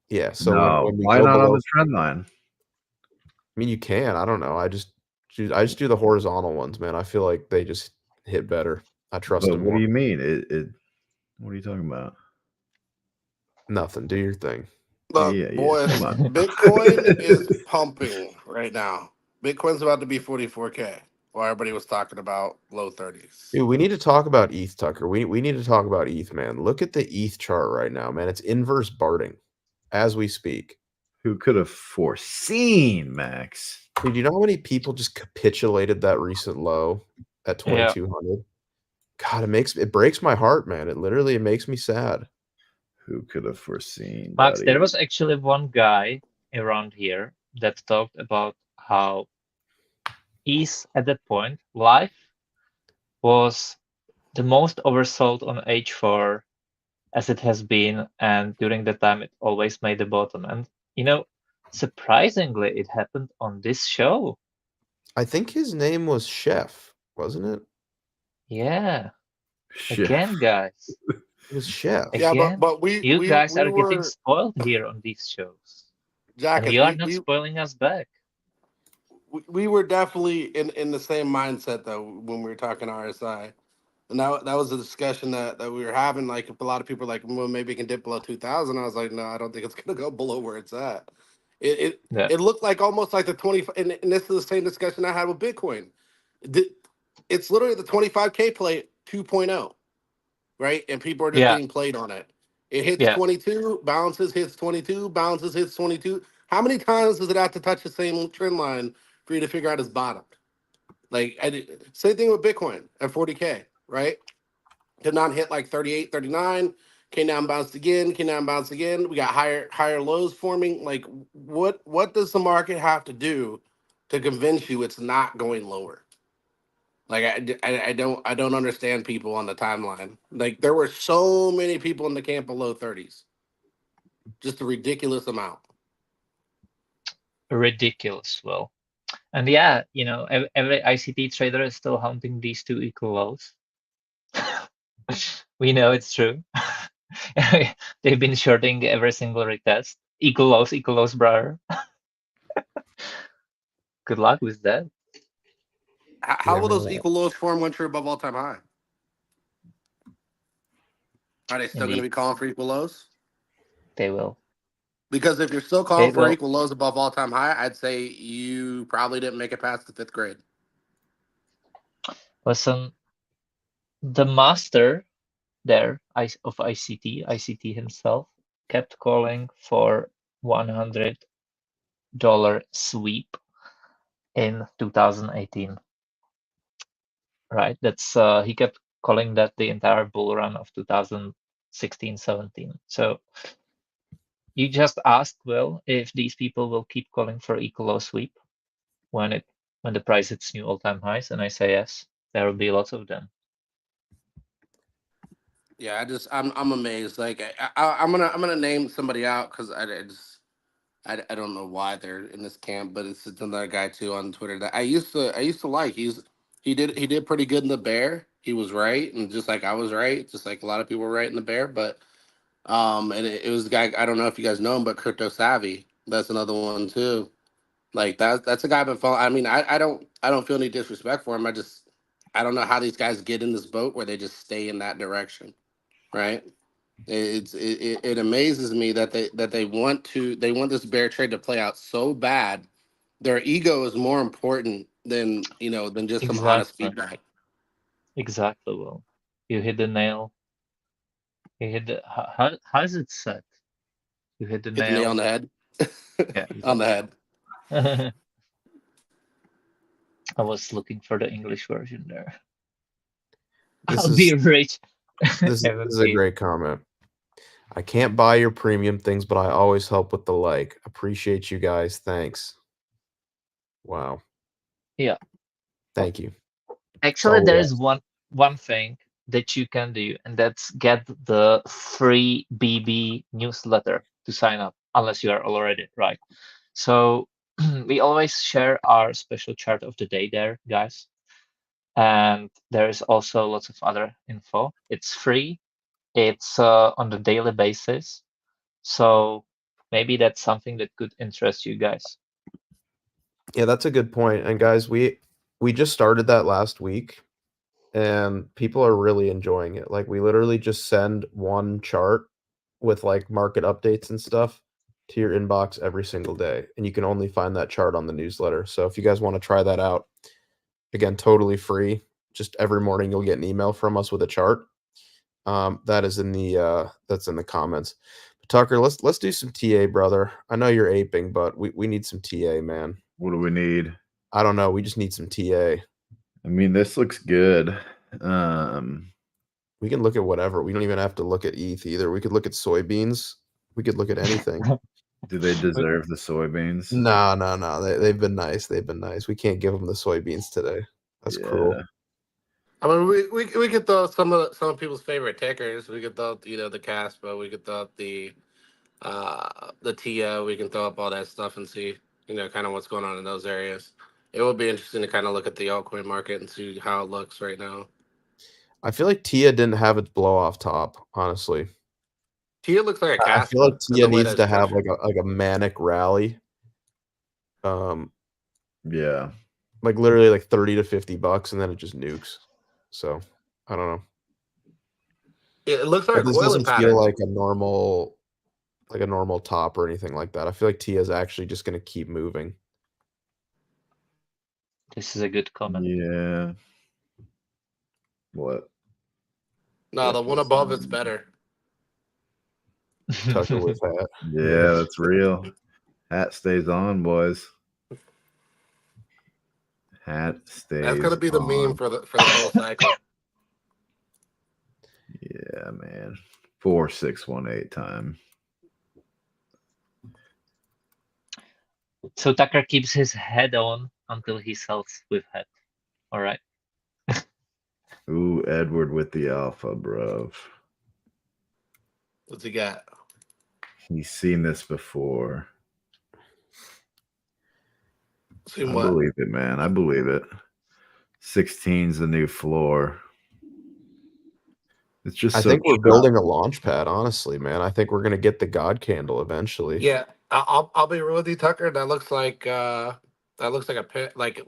Yeah. So when we why go not below, on the trend line? I mean, you can. I don't know. I just do the horizontal ones, man. I feel like they just hit better. I trust them. What do you mean? What are you talking about? Nothing. Do your thing. Look, boys, Bitcoin is pumping right now. Bitcoin's about to be 44K. While everybody was talking about low 30s. Dude, we need to talk about ETH, Tucker. We need to talk about ETH, man. Look at the ETH chart right now, man. It's inverse Barting as we speak. Who could have foreseen, Max? Dude, you know how many people just capitulated that recent low at 2,200? God, it breaks my heart, man. It makes me sad. Who could have foreseen, Max, buddy? there was actually one guy around here that talked about how at that point, life was the most oversold on H4 as it has been, and during that time it always made the bottom. And surprisingly, it happened on this show. I think his name was Chef, wasn't it? Yeah. Chef. Again, guys. It was Chef. Yeah, Again, but we you guys are getting were spoiled here on these shows, and Jackets. you are not spoiling us back. We were definitely in the same mindset though when we were talking RSI, and that was a discussion that we were having. Like, if a lot of people are like, well, maybe it can dip below 2,000. I was like, no, I don't think it's gonna go below where it's at. Yeah. It looked like almost like the 20, and this is the same discussion I had with Bitcoin. It's literally the 25K play 2.0, right? And people are just Yeah. getting played on it. It hits Yeah. 22, bounces, hits 22, bounces, hits 22. How many times does it have to touch the same trend line for you to figure out it's bottomed? Like, same thing with Bitcoin at 40K, right? Did not hit like 38, 39, came down, bounced again, came down, bounced again. We got higher lows forming. Like, what does the market have to do to convince you it's not going lower? Like, I don't understand people on the timeline. Like, there were so many people in the camp below 30s, just a ridiculous amount. Ridiculous. Well, and yeah, every ICT trader is still hunting these two equal lows. We know it's true. They've been shorting every single retest. Equal lows, brother. Good luck with that. How will those equal lows form once you're above all-time high? Are they still going to be calling for equal lows? They will. Because if you're still calling for equal lows above all-time high, I'd say you probably didn't make it past the 5th grade. Listen, the master there of ICT himself, kept calling for $100 sweep in 2018. Right? That's he kept calling that the entire bull run of 2016-17. So you just asked, Will, if these people will keep calling for equal low sweep when the price hits new all-time highs, and I say yes, there will be lots of them. Yeah, I'm amazed. Like, I'm gonna name somebody out because I don't know why they're in this camp, but it's another guy too on Twitter that I used to like. He did pretty good in the bear. He was right, and just like I was right, just like a lot of people were right in the bear. But and it was the guy, I don't know if you guys know him, but Crypto Savvy. That's another one too. Like, that's a guy I've been following. I mean, I don't feel any disrespect for him. I don't know how these guys get in this boat where they just stay in that direction, right? It amazes me that they want this bear trade to play out so bad. Their ego is more important than just some honest feedback. Exactly. Well, you hit the nail. You hit the how is it said? You hit the nail on the head. Yeah, on the head. I was looking for the English version there. I'll be rich. This is a great comment. I can't buy your premium things, but I always help with the like. Appreciate you guys. Thanks. Wow. Yeah. Thank you. Actually, there is one thing that you can do, and that's get the free BB newsletter to sign up, unless you are already, right? So we always share our special chart of the day there, guys. And there is also lots of other info. It's free. It's on the daily basis. So maybe that's something that could interest you guys. Yeah, that's a good point. And guys, we just started that last week, and people are really enjoying it. Like, we literally just send one chart with like market updates and stuff to your inbox every single day, and you can only find that chart on the newsletter. So if you guys want to try that out, again, totally free. Just every morning you'll get an email from us with a chart. That is in the that's in the comments. But Tucker, let's do some TA, brother. I know you're aping, but we need some TA, man. What do we need? I don't know. We just need some TA. I mean, this looks good. We We can look at whatever. We don't even have to look at ETH either. We could look at soybeans. We could look at anything. Do they deserve the soybeans? No. They've been nice. They've been nice. We can't give them the soybeans today. That's cruel. I mean, we could throw some people's favorite tickers. We could throw the Caspa. We could throw up the TIA. We can throw up all that stuff and see kind of what's going on in those areas. It would be interesting to kind of look at the altcoin market and see how it looks right now. I feel like TIA didn't have its blow off top, honestly. TIA looks like a Caspa. I feel like TIA needs to have like a manic rally. Yeah. Like literally like $30 to $50, and then it just nukes. So I don't know. It looks like this doesn't feel like a normal top or anything like that. I feel like TIA is actually just going to keep moving. This is a good comment. Yeah. What? No, the one above it's better. Tucker with hat. Yeah, that's real. Hat stays on, boys. Hat stays. That's gonna be the meme for the whole cycle. Yeah, man. 4618 time. So Tucker keeps his head on until he sells with head. All right. Ooh, Edward with the alpha, bro. What's he got? He's seen this before. Seen I what? believe it, man. I believe it. 16's the new floor. It's just. I think we're building a launch pad, honestly, man. I think we're gonna get the God candle eventually. Yeah, I'll be real with you, Tucker. That looks like a pin, like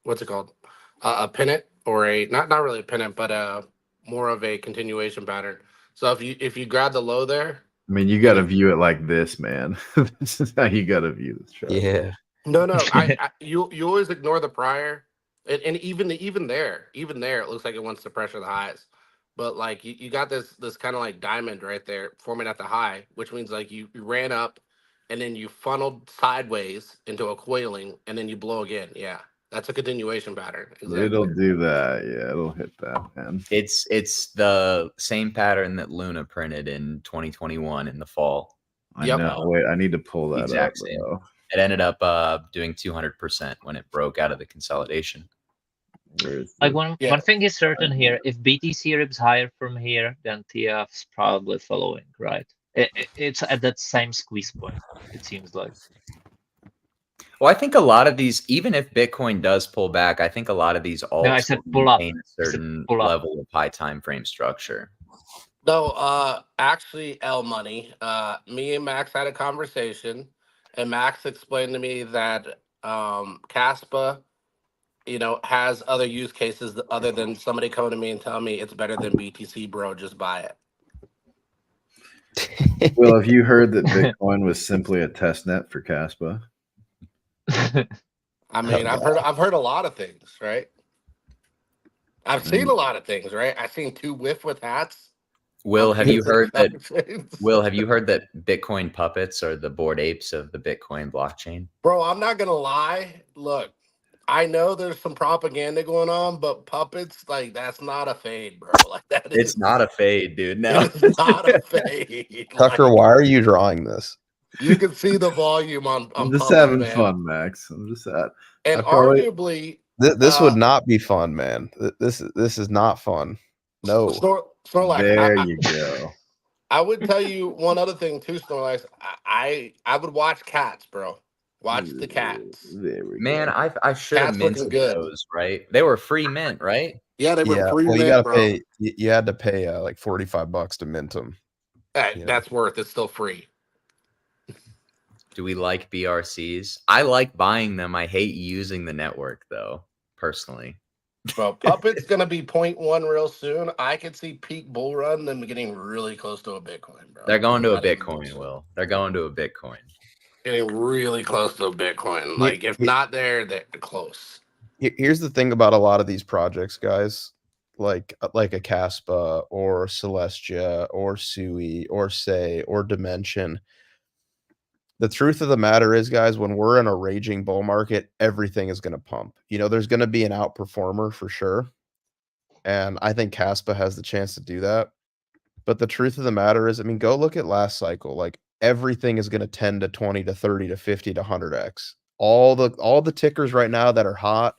what's it called? A pennant, or a not really a pennant, but more of a continuation pattern. So if you grab the low there, I mean, you got to view it like this, man. This is how you got to view this chart. Yeah. No. You always ignore the prior, and even there, it looks like it wants to pressure the highs. But like you got this kind of like diamond right there forming at the high, which means like you ran up, and then you funneled sideways into a coiling, and then you blow again. Yeah, that's a continuation pattern. Exactly. It'll do that. Yeah, it'll hit that, man. It's the same pattern that Luna printed in 2021 in the fall. I know. Wait, I need to pull that up. Same. It ended up doing 200% when it broke out of the consolidation. Like one thing is certain here: if BTC rips higher from here, then TF's probably following, right? It's at that same squeeze point. It seems like. Well, I think a lot of these, even if Bitcoin does pull back, I think a lot of these alts maintain a certain level of high time frame structure. No, actually, L Money. Me and Max had a conversation, and Max explained to me that Caspa, has other use cases other than somebody coming to me and telling me it's better than BTC, bro. Just buy it. Well, have you heard that Bitcoin was simply a test net for Caspa? I mean, I've heard a lot of things, right? I've seen a lot of things, right? I've seen two whiff with hats. Will, have you heard that? Will, have you heard that Bitcoin puppets are the bored apes of the Bitcoin blockchain? Bro, I'm not gonna lie. Look, I know there's some propaganda going on, but puppets, like, that's not a fade, bro. Like that is. It's not a fade, dude. No, it's not a fade. Tucker, why are you drawing this? You can see the volume on. I'm just puppets, having man. fun, Max. I'm just at. And arguably, this would not be fun, man. This is not fun. No. Snorlax, there you go. I would tell you one other thing too, Snorlax. I would watch cats, bro. Watch the cats. Man, I should have minted those, right? They were free mint, right? Yeah, they were free mint, you gotta bro. pay. You had to pay like $45 to mint them. Hey, that's worth. It's still free. Do we like BRCs? I like buying them. I hate using the network, though, personally. Bro, Puppet's going to be 0.1 real soon. I could see peak bull run them getting really close to a Bitcoin, bro. They're going to a Bitcoin, Will. They're going to a Bitcoin. Getting really close to a Bitcoin. Like, if not there, they're close. Here's the thing about a lot of these projects, guys. Like a Caspa or Celestia or Sui or Sei or Dimension. The truth of the matter is, guys, when we're in a raging bull market, everything is going to pump. There's going to be an outperformer for sure. And I think Caspa has the chance to do that. But the truth of the matter is, I mean, go look at last cycle. Like everything is going to 10 to 20 to 30 to 50 to 100x. All the tickers right now that are hot,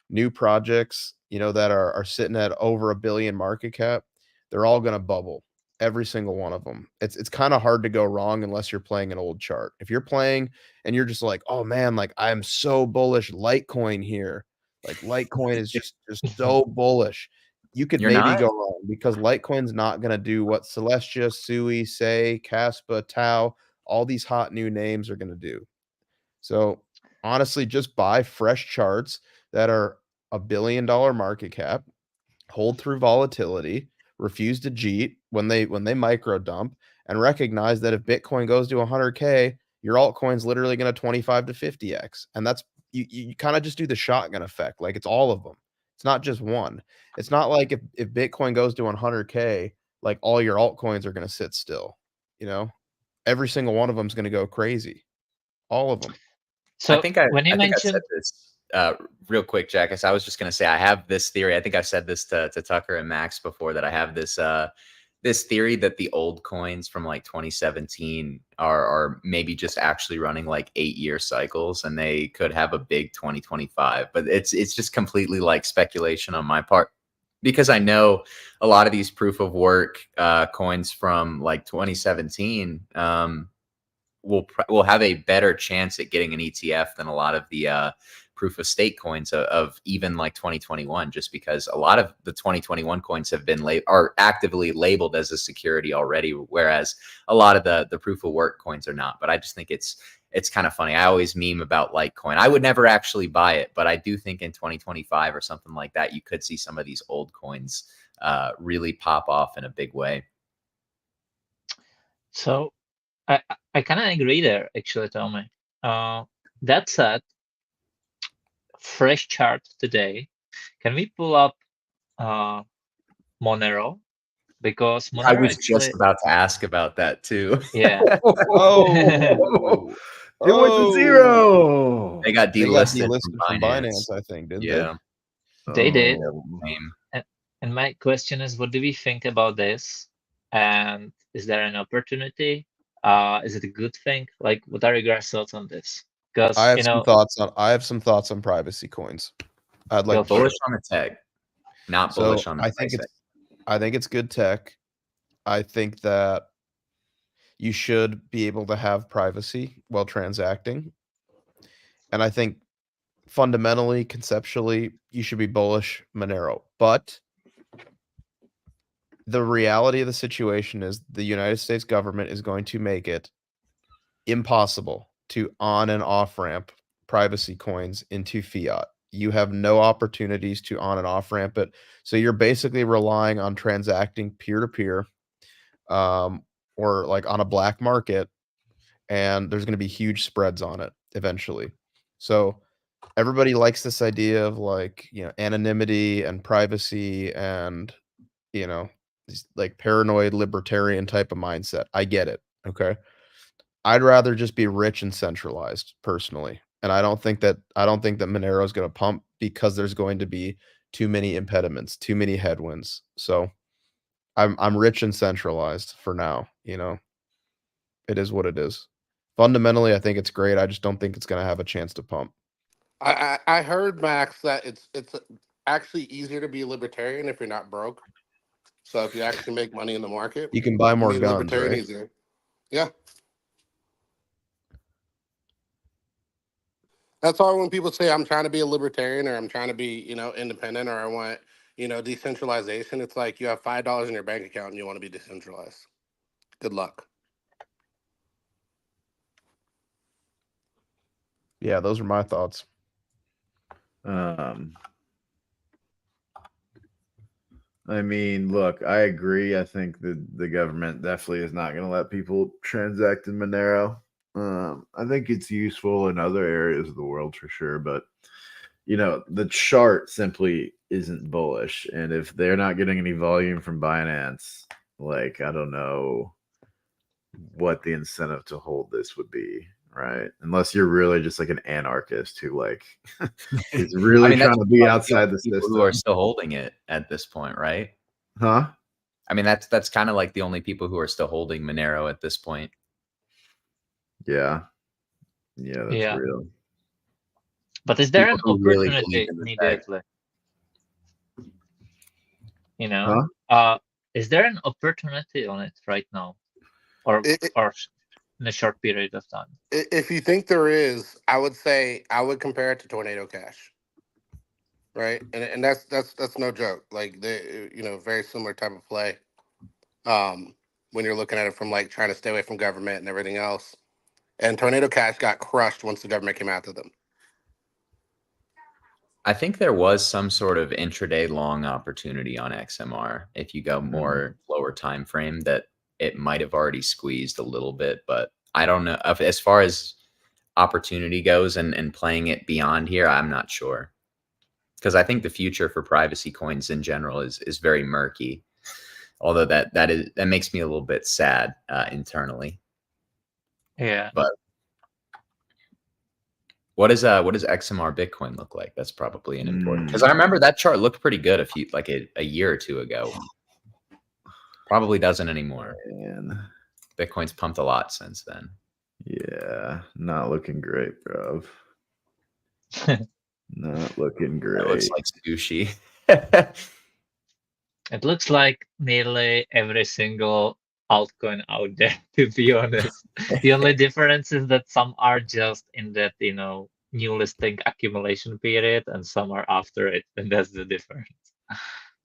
new projects, that are sitting at over $1 billion market cap, they're all going to bubble. Every single one of them. It's kind of hard to go wrong unless you're playing an old chart. If you're playing and you're just like, oh man, like I'm so bullish Litecoin here. Like Litecoin is just so bullish. You could You're maybe not? go wrong because Litecoin's not going to do what Celestia, Sui, Sei, Caspa, Tau, all these hot new names are going to do. So honestly, just buy fresh charts that are $1 billion market cap, hold through volatility, refuse to cheat when they micro dump, and recognize that if Bitcoin goes to 100K, your altcoin's literally going to 25 to 50x. And that's you kind of just do the shotgun effect. Like it's all of them. It's not just one. It's not like if Bitcoin goes to 100K, like all your altcoins are going to sit still. Every single one of them is going to go crazy. All of them. So I think I mentioned said this real quick, Jack. I was just going to say I have this theory. I think I said this to Tucker and Max before, that I have this this theory that the old coins from like 2017 are maybe just actually running like 8-year cycles, and they could have a big 2025. But it's just completely like speculation on my part, because I know a lot of these proof of work coins from like 2017 will have a better chance at getting an ETF than a lot of the proof of stake coins of even like 2021, just because a lot of the 2021 coins have been are actively labeled as a security already, whereas a lot of the proof of work coins are not. But I just think it's kind of funny. I always meme about Litecoin. I would never actually buy it, but I do think in 2025 or something like that, you could see some of these old coins really pop off in a big way. So I kind of agree there, actually, Tommy. That said, fresh chart today. Can we pull up Monero? Because Monero I was actually, just about to ask about that too. yeah. Oh, it went to 0. They got They got delisted from Binance, I think, didn't Yeah. They did. Same. And my question is, what do we think about this? And is there an opportunity? Is it a good thing? Like, what are your guys' thoughts on this? Because I have some thoughts on privacy coins. I'd like Go to for Bullish it. on the tech, not So bullish on the I think pricing. it's good tech. I think that you should be able to have privacy while transacting. And I think fundamentally, conceptually, you should be bullish Monero. But the reality of the situation is the United States government is going to make it impossible to on and off ramp privacy coins into fiat. You have no opportunities to on and off ramp it. So you're basically relying on transacting peer to peer, or like on a black market, and there's going to be huge spreads on it eventually. So everybody likes this idea of like, anonymity and privacy and, like paranoid libertarian type of mindset. I get it. Okay. I'd rather just be rich and centralized personally. And I don't think that Monero is going to pump because there's going to be too many impediments, too many headwinds. So I'm rich and centralized for now, It is what it is. Fundamentally, I think it's great. I just don't think it's going to have a chance to pump. I heard, Max, that it's actually easier to be a libertarian if you're not broke. So if you actually make money in the market, You can buy more being guns, libertarian right? easier. Yeah. That's why when people say I'm trying to be a libertarian or I'm trying to be, independent, or I want, decentralization, it's like you have $5 in your bank account and you want to be decentralized. Good luck. Yeah, those are my thoughts. I mean, look, I agree. I think the government definitely is not going to let people transact in Monero. I think it's useful in other areas of the world for sure, but the chart simply isn't bullish. And if they're not getting any volume from Binance, like, I don't know what the incentive to hold this would be, Right. Unless you're really just like an anarchist who like is really trying to be outside the people system. who are still holding it at this point, right? Huh? I mean, that's kind of like the only people who are still holding Monero at this point. Yeah. Yeah, that's Yeah. real. But is there People an who really believe opportunity in the tech. immediately? You know, is there an opportunity on it right now, or in a short period of time? If you think there is, I would say I would compare it to Tornado Cash, right? And that's no joke. Like they, very similar type of play. When you're looking at it from like trying to stay away from government and everything else. And Tornado Cash got crushed once the government came after them. I think there was some sort of intraday long opportunity on XMR if you go more lower time frame that it might have already squeezed a little bit, but I don't know as far as opportunity goes and playing it beyond here, I'm not sure. Because I think the future for privacy coins in general is very murky. Although that makes me a little bit sad internally. Yeah. But what does XMR Bitcoin look like? That's probably an important, because I remember that chart looked pretty good a year or two ago. Probably doesn't anymore. Man. Bitcoin's pumped a lot since then. Yeah, not looking great, bro. Not looking great. It looks like sushi. It looks like nearly every single altcoin out there, to be honest. The only difference is that some are just in that, new listing accumulation period, and some are after it, and that's the difference.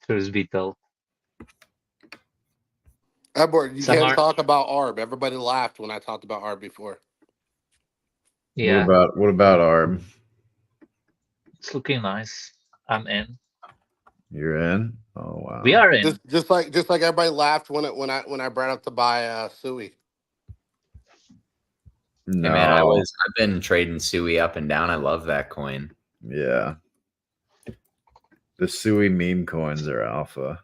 Truth be told. Edward, you can't talk about ARB. Everybody laughed when I talked about ARB before. Yeah. What about ARB? It's looking nice. I'm in. You're in? Oh wow. We are in. Just like everybody laughed when I brought up to buy Sui. No. Hey man, I've been trading Sui up and down. I love that coin. Yeah. The Sui meme coins are alpha.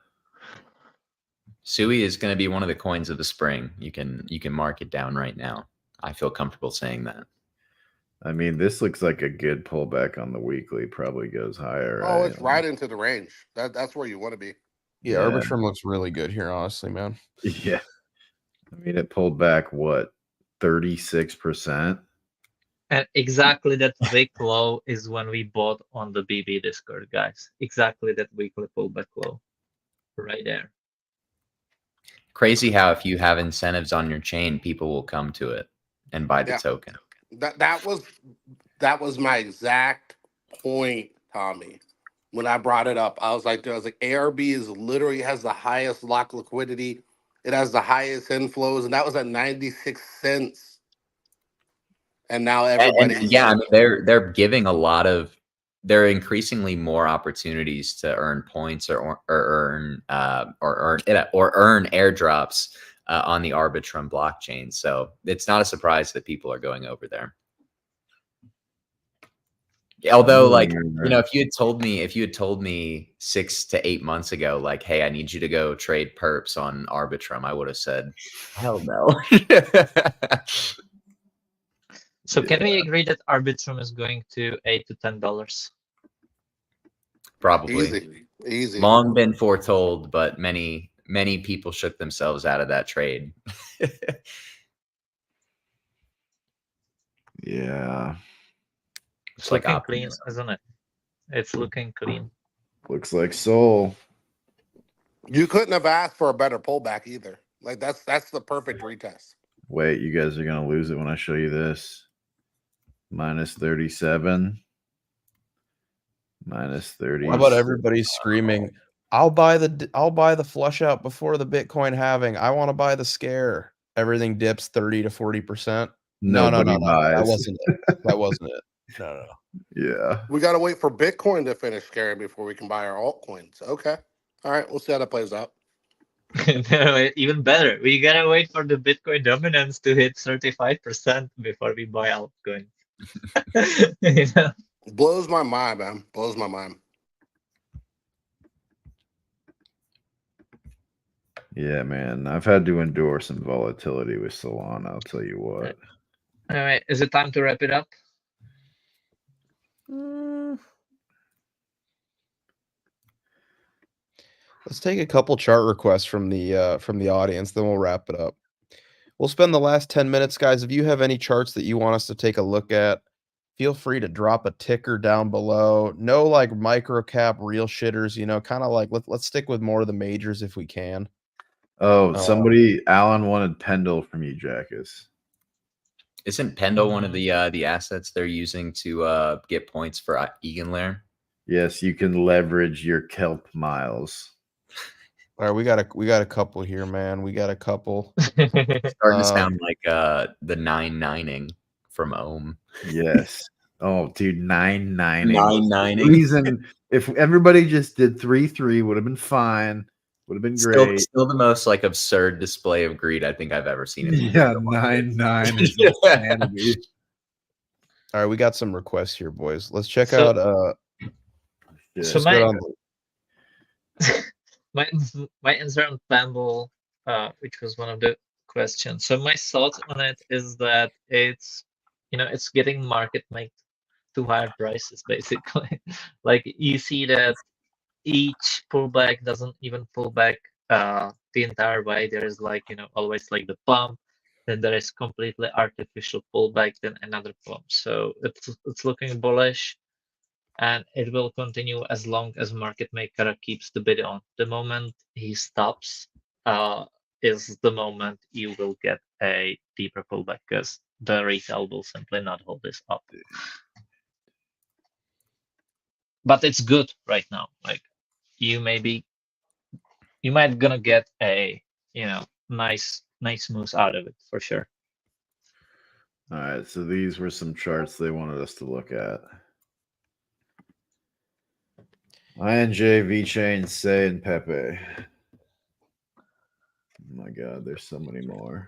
Sui is going to be one of the coins of the spring. You can mark it down right now. I feel comfortable saying that. I mean, this looks like a good pullback on the weekly. Probably goes higher. Oh, it's right into the range. That's where you want to be. Yeah, Arbitrum looks really good here, honestly, man. Yeah. I mean, it pulled back, what, 36%? And exactly that week low is when we bought on the BB Discord, guys. Exactly that weekly pullback low. Right there. Crazy how if you have incentives on your chain, people will come to it and buy the token. That was my exact point, Tommy. When I brought it up, I was like, ARB is literally has the highest lock liquidity. It has the highest inflows, and that was at 96 cents. And now everybody, I mean, they're giving a lot of, they're increasingly more opportunities to earn points or earn airdrops on the Arbitrum blockchain. So it's not a surprise that people are going over there. Although, like, if you had told me 6 to 8 months ago, like, hey, I need you to go trade perps on Arbitrum, I would have said, hell no. So can we agree that Arbitrum is going to $8 to $10? Probably. Easy. Long been foretold, but many people shook themselves out of that trade. Yeah. It's looking clean, isn't it? It's looking clean. Looks like Soul. You couldn't have asked for a better pullback either. Like that's the perfect retest. Wait, you guys are gonna lose it when I show you this. Minus 37. Minus 30. How about everybody screaming, I'll buy the flush out before the Bitcoin halving. I want to buy the scare. Everything dips 30 to 40%. No. That wasn't it. That wasn't it. No. Yeah. We gotta wait for Bitcoin to finish scaring before we can buy our altcoins. Okay. All right, we'll see how that plays out. No, even better. We gotta wait for the Bitcoin dominance to hit 35% before we buy altcoins. Blows my mind, man. Blows my mind. Yeah, man. I've had to endure some volatility with Solana, I'll tell you what. Anyway, is it time to wrap it up? Let's take a couple chart requests from the audience, then we'll wrap it up. We'll spend the last 10 minutes, guys. If you have any charts that you want us to take a look at, feel free to drop a ticker down below. No like micro cap real shitters, you know, kind of like let's stick with more of the majors if we can. Oh, somebody, Alan wanted Pendle from you, Jackus. Isn't Pendle one of the assets they're using to get points for Eigenlayer? Yes, you can leverage your kelp miles. All right, we got a couple here, man. We got a couple. Starting to sound like the 9-9ing from Ohm. Yes. Oh, dude, 9-9ing. 9-9ing. Reason if everybody just did 3-3 would have been fine. Would have been great. Still the most like absurd display of greed I think I've ever seen. Yeah, 9-9 is insanity. All right, we got some requests here, boys. Let's check out. So my answer on Pendle, which was one of the questions. So my thoughts on it is that it's getting market make to higher prices basically. Like you see that each pullback doesn't even pull back the entire way. There's like always like the pump, then there is completely artificial pullback, then another pump. So it's looking bullish. And it will continue as long as market maker keeps the bid on. The moment he stops is the moment you will get a deeper pullback because the retail will simply not hold this up. But it's good right now. Like you might gonna get a nice moves out of it for sure. All right, so these were some charts they wanted us to look at. INJ, VeChain, Sei, and Pepe. Oh my God, there's so many more.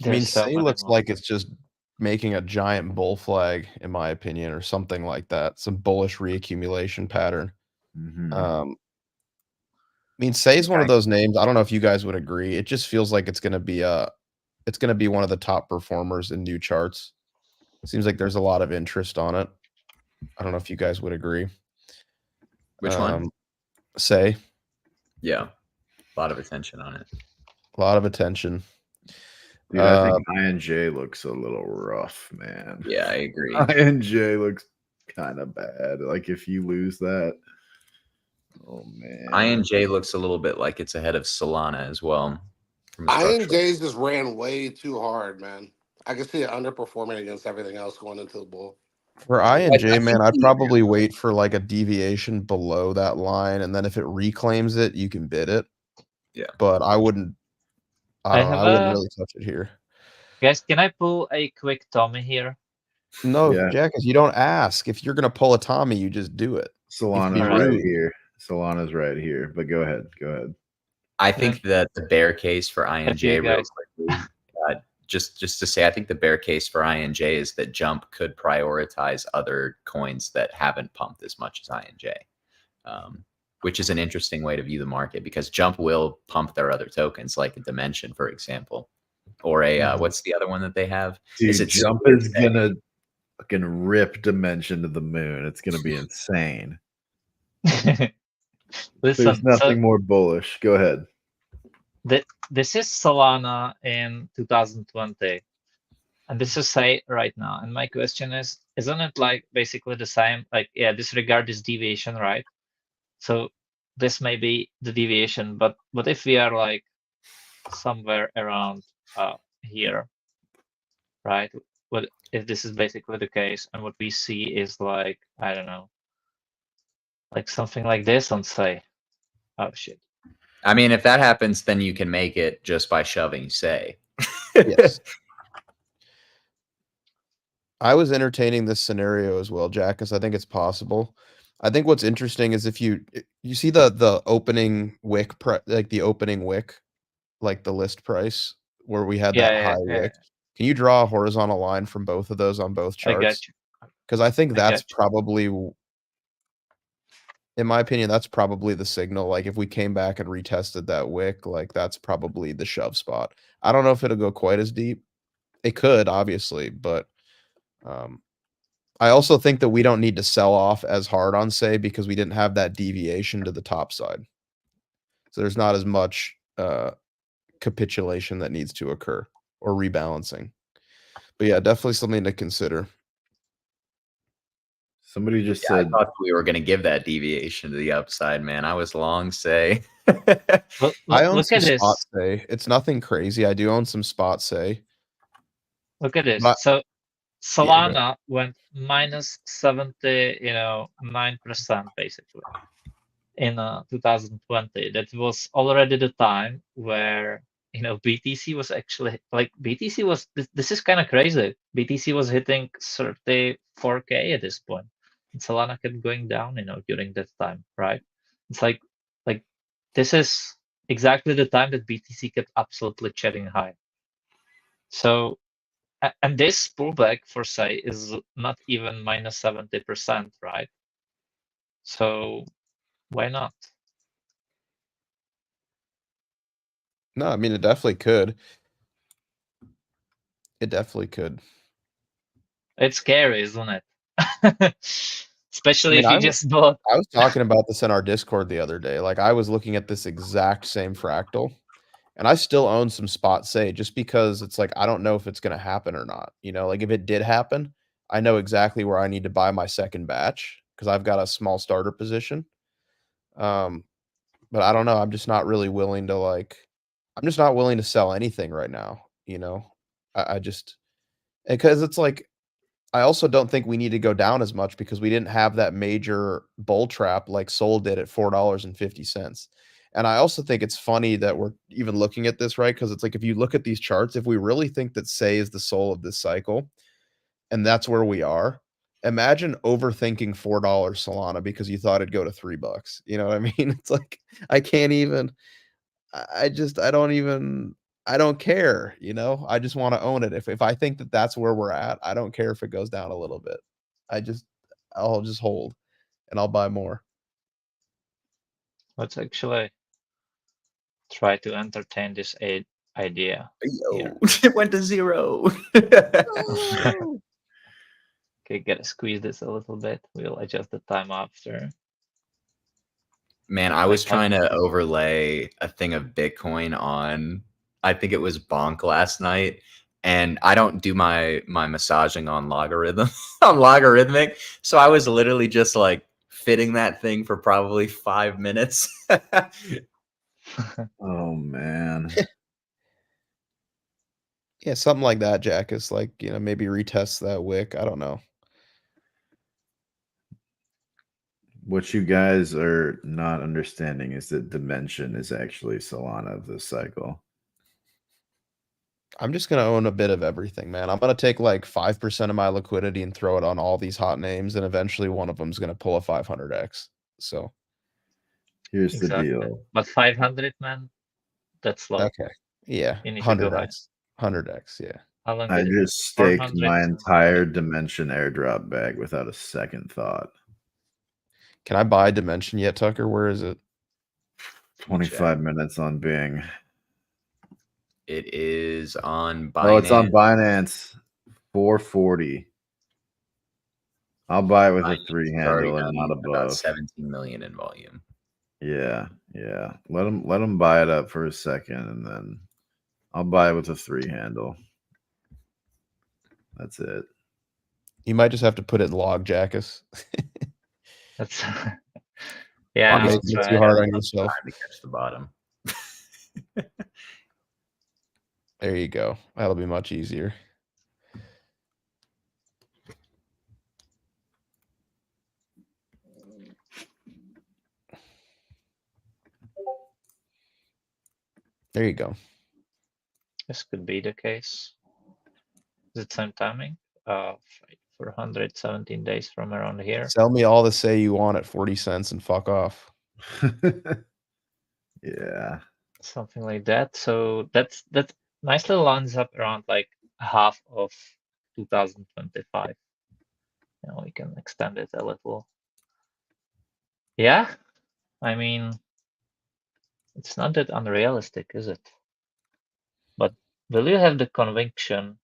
I mean, Sei looks like it's just making a giant bull flag, in my opinion, or something like that. Some bullish reaccumulation pattern. I mean, Sei is one of those names. I don't know if you guys would agree. It just feels like it's going to be one of the top performers in new charts. Seems like there's a lot of interest on it. I don't know if you guys would agree. Which one? Sei. Yeah, a lot of attention on it. A lot of attention. Dude, I think INJ looks a little rough, man. Yeah, I agree. INJ looks kind of bad. Like if you lose that, oh man. INJ looks a little bit like it's ahead of Solana as well. INJ just ran way too hard, man. I can see it underperforming against everything else going into the bull. For INJ, man, I'd probably wait for like a deviation below that line, and then if it reclaims it, you can bid it. Yeah, but I wouldn't. I wouldn't really touch it here. Guys, can I pull a quick Tommy here? No, Jackus, you don't ask. If you're gonna pull a Tommy, you just do it. Solana's right here. Solana's right here. But go ahead. Go ahead. I think that the bear case for INJ, real quickly, just to say, I think the bear case for INJ is that Jump could prioritize other coins that haven't pumped as much as INJ, which is an interesting way to view the market because Jump will pump their other tokens, like a Dimension, for example, or a what's the other one that they have? Dude, Jump is gonna fucking rip Dimension to the moon. It's gonna be insane. Listen, there's nothing more bullish. Go ahead. This is Solana in 2020, and this is Sei right now. And my question is, isn't it like basically the same? Like, yeah, disregard this deviation, right? So this may be the deviation, but what if we are like somewhere around here, right? What if this is basically the case, and what we see is like, I don't know, like something like this on Sei. Oh shit. I mean, if that happens, then you can make it just by shoving Sei. Yes. I was entertaining this scenario as well, Jack, because I think it's possible. I think what's interesting is if you see the opening wick, like the opening wick, like the list price where we had that high wick. Can you draw a horizontal line from both of those on both charts? I got you. Because I think that's probably, in my opinion, that's probably the signal. Like if we came back and retested that wick, like that's probably the shove spot. I don't know if it'll go quite as deep. It could, obviously, but I also think that we don't need to sell off as hard on Sei because we didn't have that deviation to the top side. So there's not as much capitulation that needs to occur or rebalancing. But yeah, definitely something to consider. Somebody just I said thought we were going to give that deviation to the upside, man. I was long Sei. I own Look some at spot this. Sei. It's nothing crazy. I do own some spot Sei. Look at this. But So yeah, go ahead. Solana went minus 9% basically in 2020. That was already the time where BTC was actually like BTC was this is kind of crazy. BTC was hitting 34K at this point, and Solana kept going down during that time, right? It's like this is exactly the time that BTC kept absolutely chatting high. So and this pullback for Sei is not even minus 70%, right? So why not? No, I mean it definitely could. It definitely could. It's scary, isn't it? Especially I mean, if you just bought. I was talking about this in our Discord the other day. Like I was looking at this exact same fractal, and I still own some spot Sei just because it's like I don't know if it's going to happen or not. Like if it did happen, I know exactly where I need to buy my second batch because I've got a small starter position. But I don't know. I'm just not really willing to I'm just not willing to sell anything right now. I just because it's like I also don't think we need to go down as much because we didn't have that major bull trap like Sol did at $4.50. And I also think it's funny that we're even looking at this, right? Because it's like if you look at these charts, if we really think that Sei is the soul of this cycle, and that's where we are, imagine overthinking $4 Solana because you thought it'd go to $3. You know what I mean? It's like I can't even. I don't care, I just want to own it. If I think that that's where we're at, I don't care if it goes down a little bit. I'll just hold and I'll buy more. Let's actually try to entertain this idea. Yo, it went to 0. Okay, gotta squeeze this a little bit. We'll adjust the time after. Man, I was trying to overlay a thing of Bitcoin on, I think it was Bonk last night, and I don't do my massaging on logarithmic, so I was literally just like fitting that thing for probably 5 minutes. oh man. Yeah, something like that, Jack, is like, maybe retest that wick. I don't know. What you guys are not understanding is that Dimension is actually Solana of this cycle. I'm just going to own a bit of everything, man. I'm going to take like 5% of my liquidity and throw it on all these hot names, and eventually one of them is going to pull a 500x. So here's the deal. But 500, man, that's low. Okay. Yeah. You need to go high. 100x. Yeah. How long I did just staked my entire Dimension airdrop bag without a second thought. Can I buy Dimension yet, Tucker? Where is it? 25 minutes on Bing. It is on Binance. Oh, it's on Binance. 440. I'll buy it with a 3 handle and not above. About 17 million in volume. Yeah. Let them buy it up for a second, and then I'll buy it with a 3 handle. That's it. You might just have to put it in log, Jackus. That's yeah. It's too hard on yourself. To catch the bottom. There you go. That'll be much easier. There you go. This could be the case. Is it same timing? For 117 days from around here. Sell me all the Sei you want at 40 cents and fuck off. Yeah. Something like that. So that nicely lines up around like half of 2025. Now we can extend it a little. Yeah, I mean, it's not that unrealistic, is it? But will you have the conviction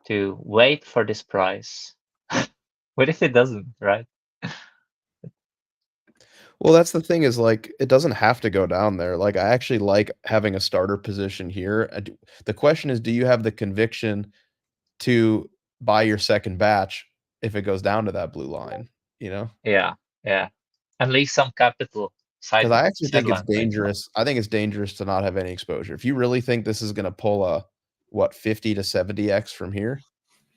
to wait for this price. What if it doesn't, right? Well, that's the thing is like it doesn't have to go down there. Like I actually like having a starter position here. The question is, do you have the conviction to buy your second batch if it goes down to that blue line? You know? Yeah, yeah. And leave some capital Because side. I actually think it's sideline, right? dangerous. I think it's dangerous to not have any exposure. If you really think this is going to pull a 50 to 70x from here,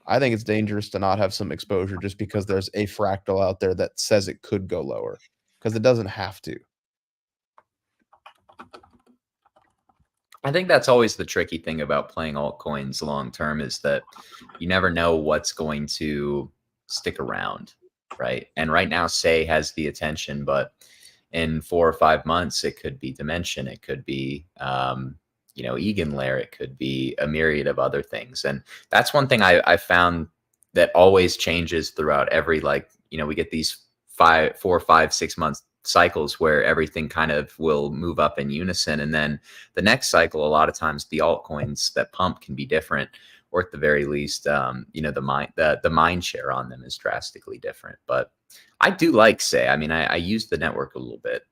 I think it's dangerous to not have some exposure just because there's a fractal out there that says it could go lower because it doesn't have to. I think that's always the tricky thing about playing altcoins long term is that you never know what's going to stick around, right? And right now, Sei has the attention, but in 4 or 5 months, it could be Dimension, it could be Eigenlayer, it could be a myriad of other things. And that's one thing I found that always changes throughout every we get these 4, 5, 6 months cycles where everything kind of will move up in unison, and then the next cycle, a lot of times the altcoins that pump can be different, or at the very least the mind share on them is drastically different. But I do like Sei. I mean, I use the network a little bit.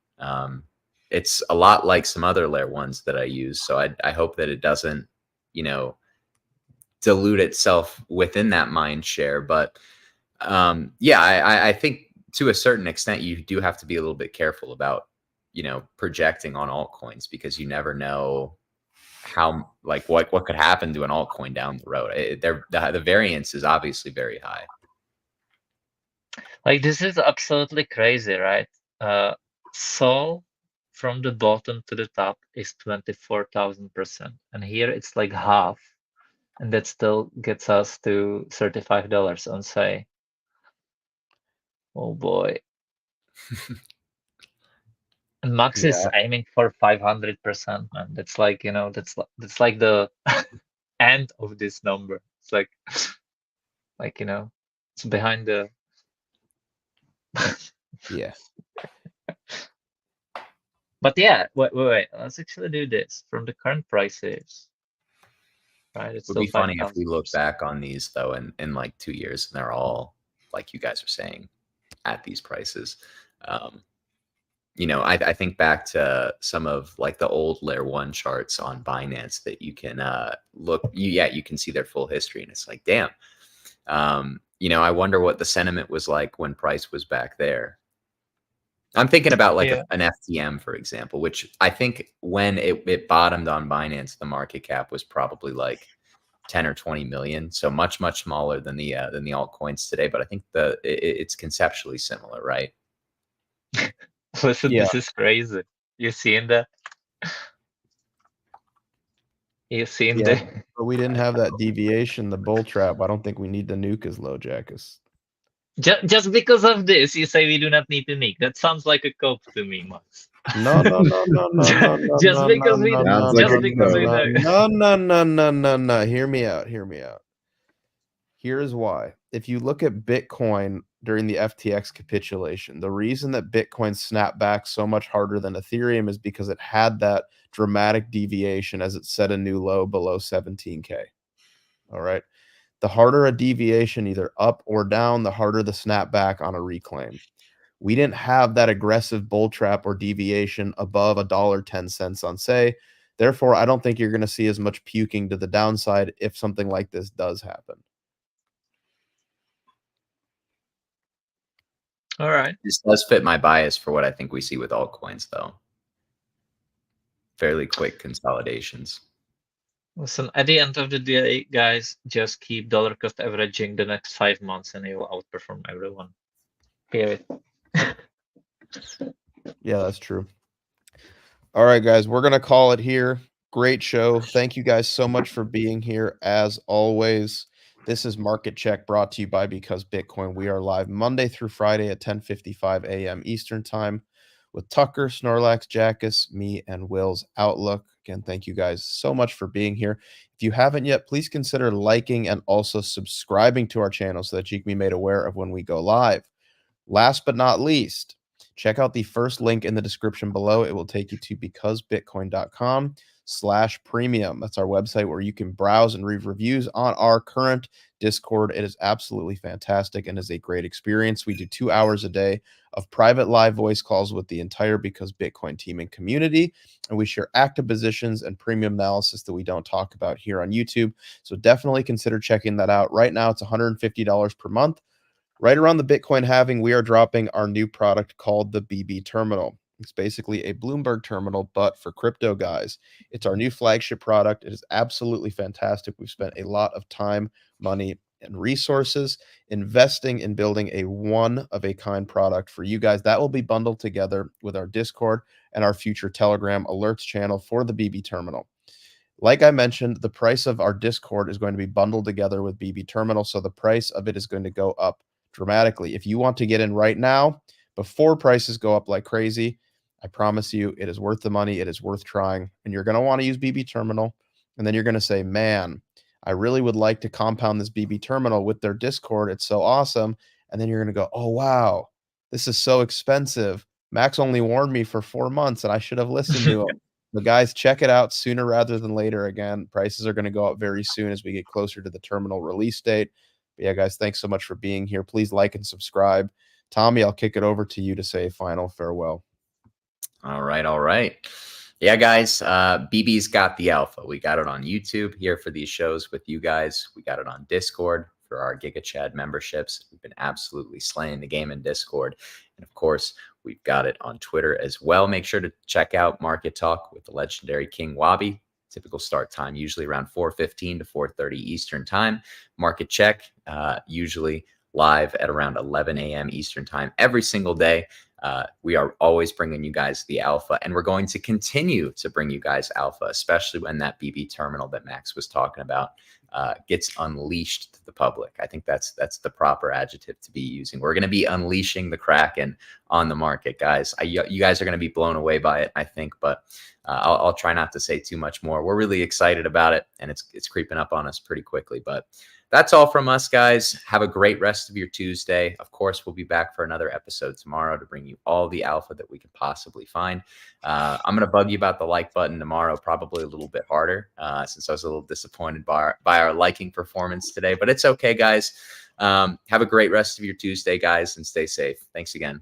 It's a lot like some other layer ones that I use, so I hope that it doesn't dilute itself within that mind share. But I think to a certain extent, you do have to be a little bit careful about, projecting on altcoins, because you never know how, what could happen to an altcoin down the road. The variance is obviously very high. Like this is absolutely crazy, right? Sol from the bottom to the top is 24,000%, and here it's like half, and that still gets us to $35 on Sei. Oh boy. And Max is aiming for 500%, man. That's like, that's like the end of this number. It's like it's behind the Yeah. But yeah, wait. Let's actually do this from the current prices. Right, It would be funny if we look back on these though in like 2 years and they're all, like you guys are saying, at these prices. I think back to some of like the old layer 1 charts on Binance that you can you can see their full history, and it's like, damn. I wonder what the sentiment was like when price was back there. I'm thinking about like an FTM, for example, which I think when it bottomed on Binance, the market cap was probably like 10 or 20 million. So much, much smaller than the altcoins today. But I think it's conceptually similar, right? Listen, this is crazy. You seeing that? You seen that? But we didn't have that deviation, the bull trap. I don't think we need to nuke as low, Jackus. Just because of this, you say we do not need to nuke. That sounds like a cope to me, Max. No. Just because we No. Hear me out. Here's why. If you look at Bitcoin during the FTX capitulation, the reason that Bitcoin snapped back so much harder than Ethereum is because it had that dramatic deviation as it set a new low below 17K. All right. The harder a deviation, either up or down, the harder the snapback on a reclaim. We didn't have that aggressive bull trap or deviation above $1.10 on Sei. Therefore, I don't think you're going to see as much puking to the downside if something like this does happen. All right. This does fit my bias for what I think we see with altcoins, though. Fairly quick consolidations. Listen, at the end of the day, guys, just keep dollar cost averaging the next 5 months and it will outperform everyone. Period. Yeah, that's true. All right, guys, we're going to call it here. Great show. Thank you guys so much for being here. As always, this is Market Check brought to you by Because Bitcoin. We are live Monday through Friday at 10:55 a.m. Eastern Time with Tucker, Snorlax, Jackus, me, and Will's Outlook. Again, thank you guys so much for being here. If you haven't yet, please consider liking and also subscribing to our channel so that you can be made aware of when we go live. Last but not least, check out the first link in the description below. It will take you to becausebitcoin.com/premium. That's our website where you can browse and read reviews on our current Discord. It is absolutely fantastic and is a great experience. We do 2 hours a day of private live voice calls with the entire Because Bitcoin team and community, and we share active positions and premium analysis that we don't talk about here on YouTube. So definitely consider checking that out. Right now, it's $150 per month. Right around the Bitcoin halving, we are dropping our new product called the BB Terminal. It's basically a Bloomberg terminal, but for crypto guys. It's our new flagship product. It is absolutely fantastic. We've spent a lot of time, money, and resources investing in building a one-of-a-kind product for you guys. That will be bundled together with our Discord and our future Telegram alerts channel for the BB Terminal. Like I mentioned, the price of our Discord is going to be bundled together with BB Terminal, so the price of it is going to go up dramatically. If you want to get in right now, before prices go up like crazy, I promise you it is worth the money. It is worth trying. And you're going to want to use BB Terminal. And then you're going to say, man, I really would like to compound this BB Terminal with their Discord. It's so awesome. And then you're going to go, oh, wow, this is so expensive. Max only warned me for 4 months and I should have listened to him. But guys, check it out sooner rather than later. Again, prices are going to go up very soon as we get closer to the terminal release date. But yeah, guys, thanks so much for being here. Please like and subscribe. Tommy, I'll kick it over to you to say a final farewell. All right. All right. Yeah, guys, BB's got the alpha. We got it on YouTube here for these shows with you guys. We got it on Discord for our Giga Chad memberships. We've been absolutely slaying the game in Discord. And of course, we've got it on Twitter as well. Make sure to check out Market Talk with the legendary King Wabi. Typical start time, usually around 4:15 to 4:30 Eastern time. Market Check, usually live at around 11 a.m. Eastern time every single day. We are always bringing you guys the alpha, and we're going to continue to bring you guys alpha, especially when that BB terminal that Max was talking about gets unleashed to the public. I think that's the proper adjective to be using. We're going to be unleashing the Kraken on the market, guys. You guys are going to be blown away by it, I think, but I'll try not to say too much more. We're really excited about it, and it's creeping up on us pretty quickly. But that's all from us, guys. Have a great rest of your Tuesday. Of course, we'll be back for another episode tomorrow to bring you all the alpha that we can possibly find. I'm going to bug you about the like button tomorrow, probably a little bit harder, since I was a little disappointed by our liking performance today. But it's okay, guys. Have a great rest of your Tuesday, guys, and stay safe. Thanks again.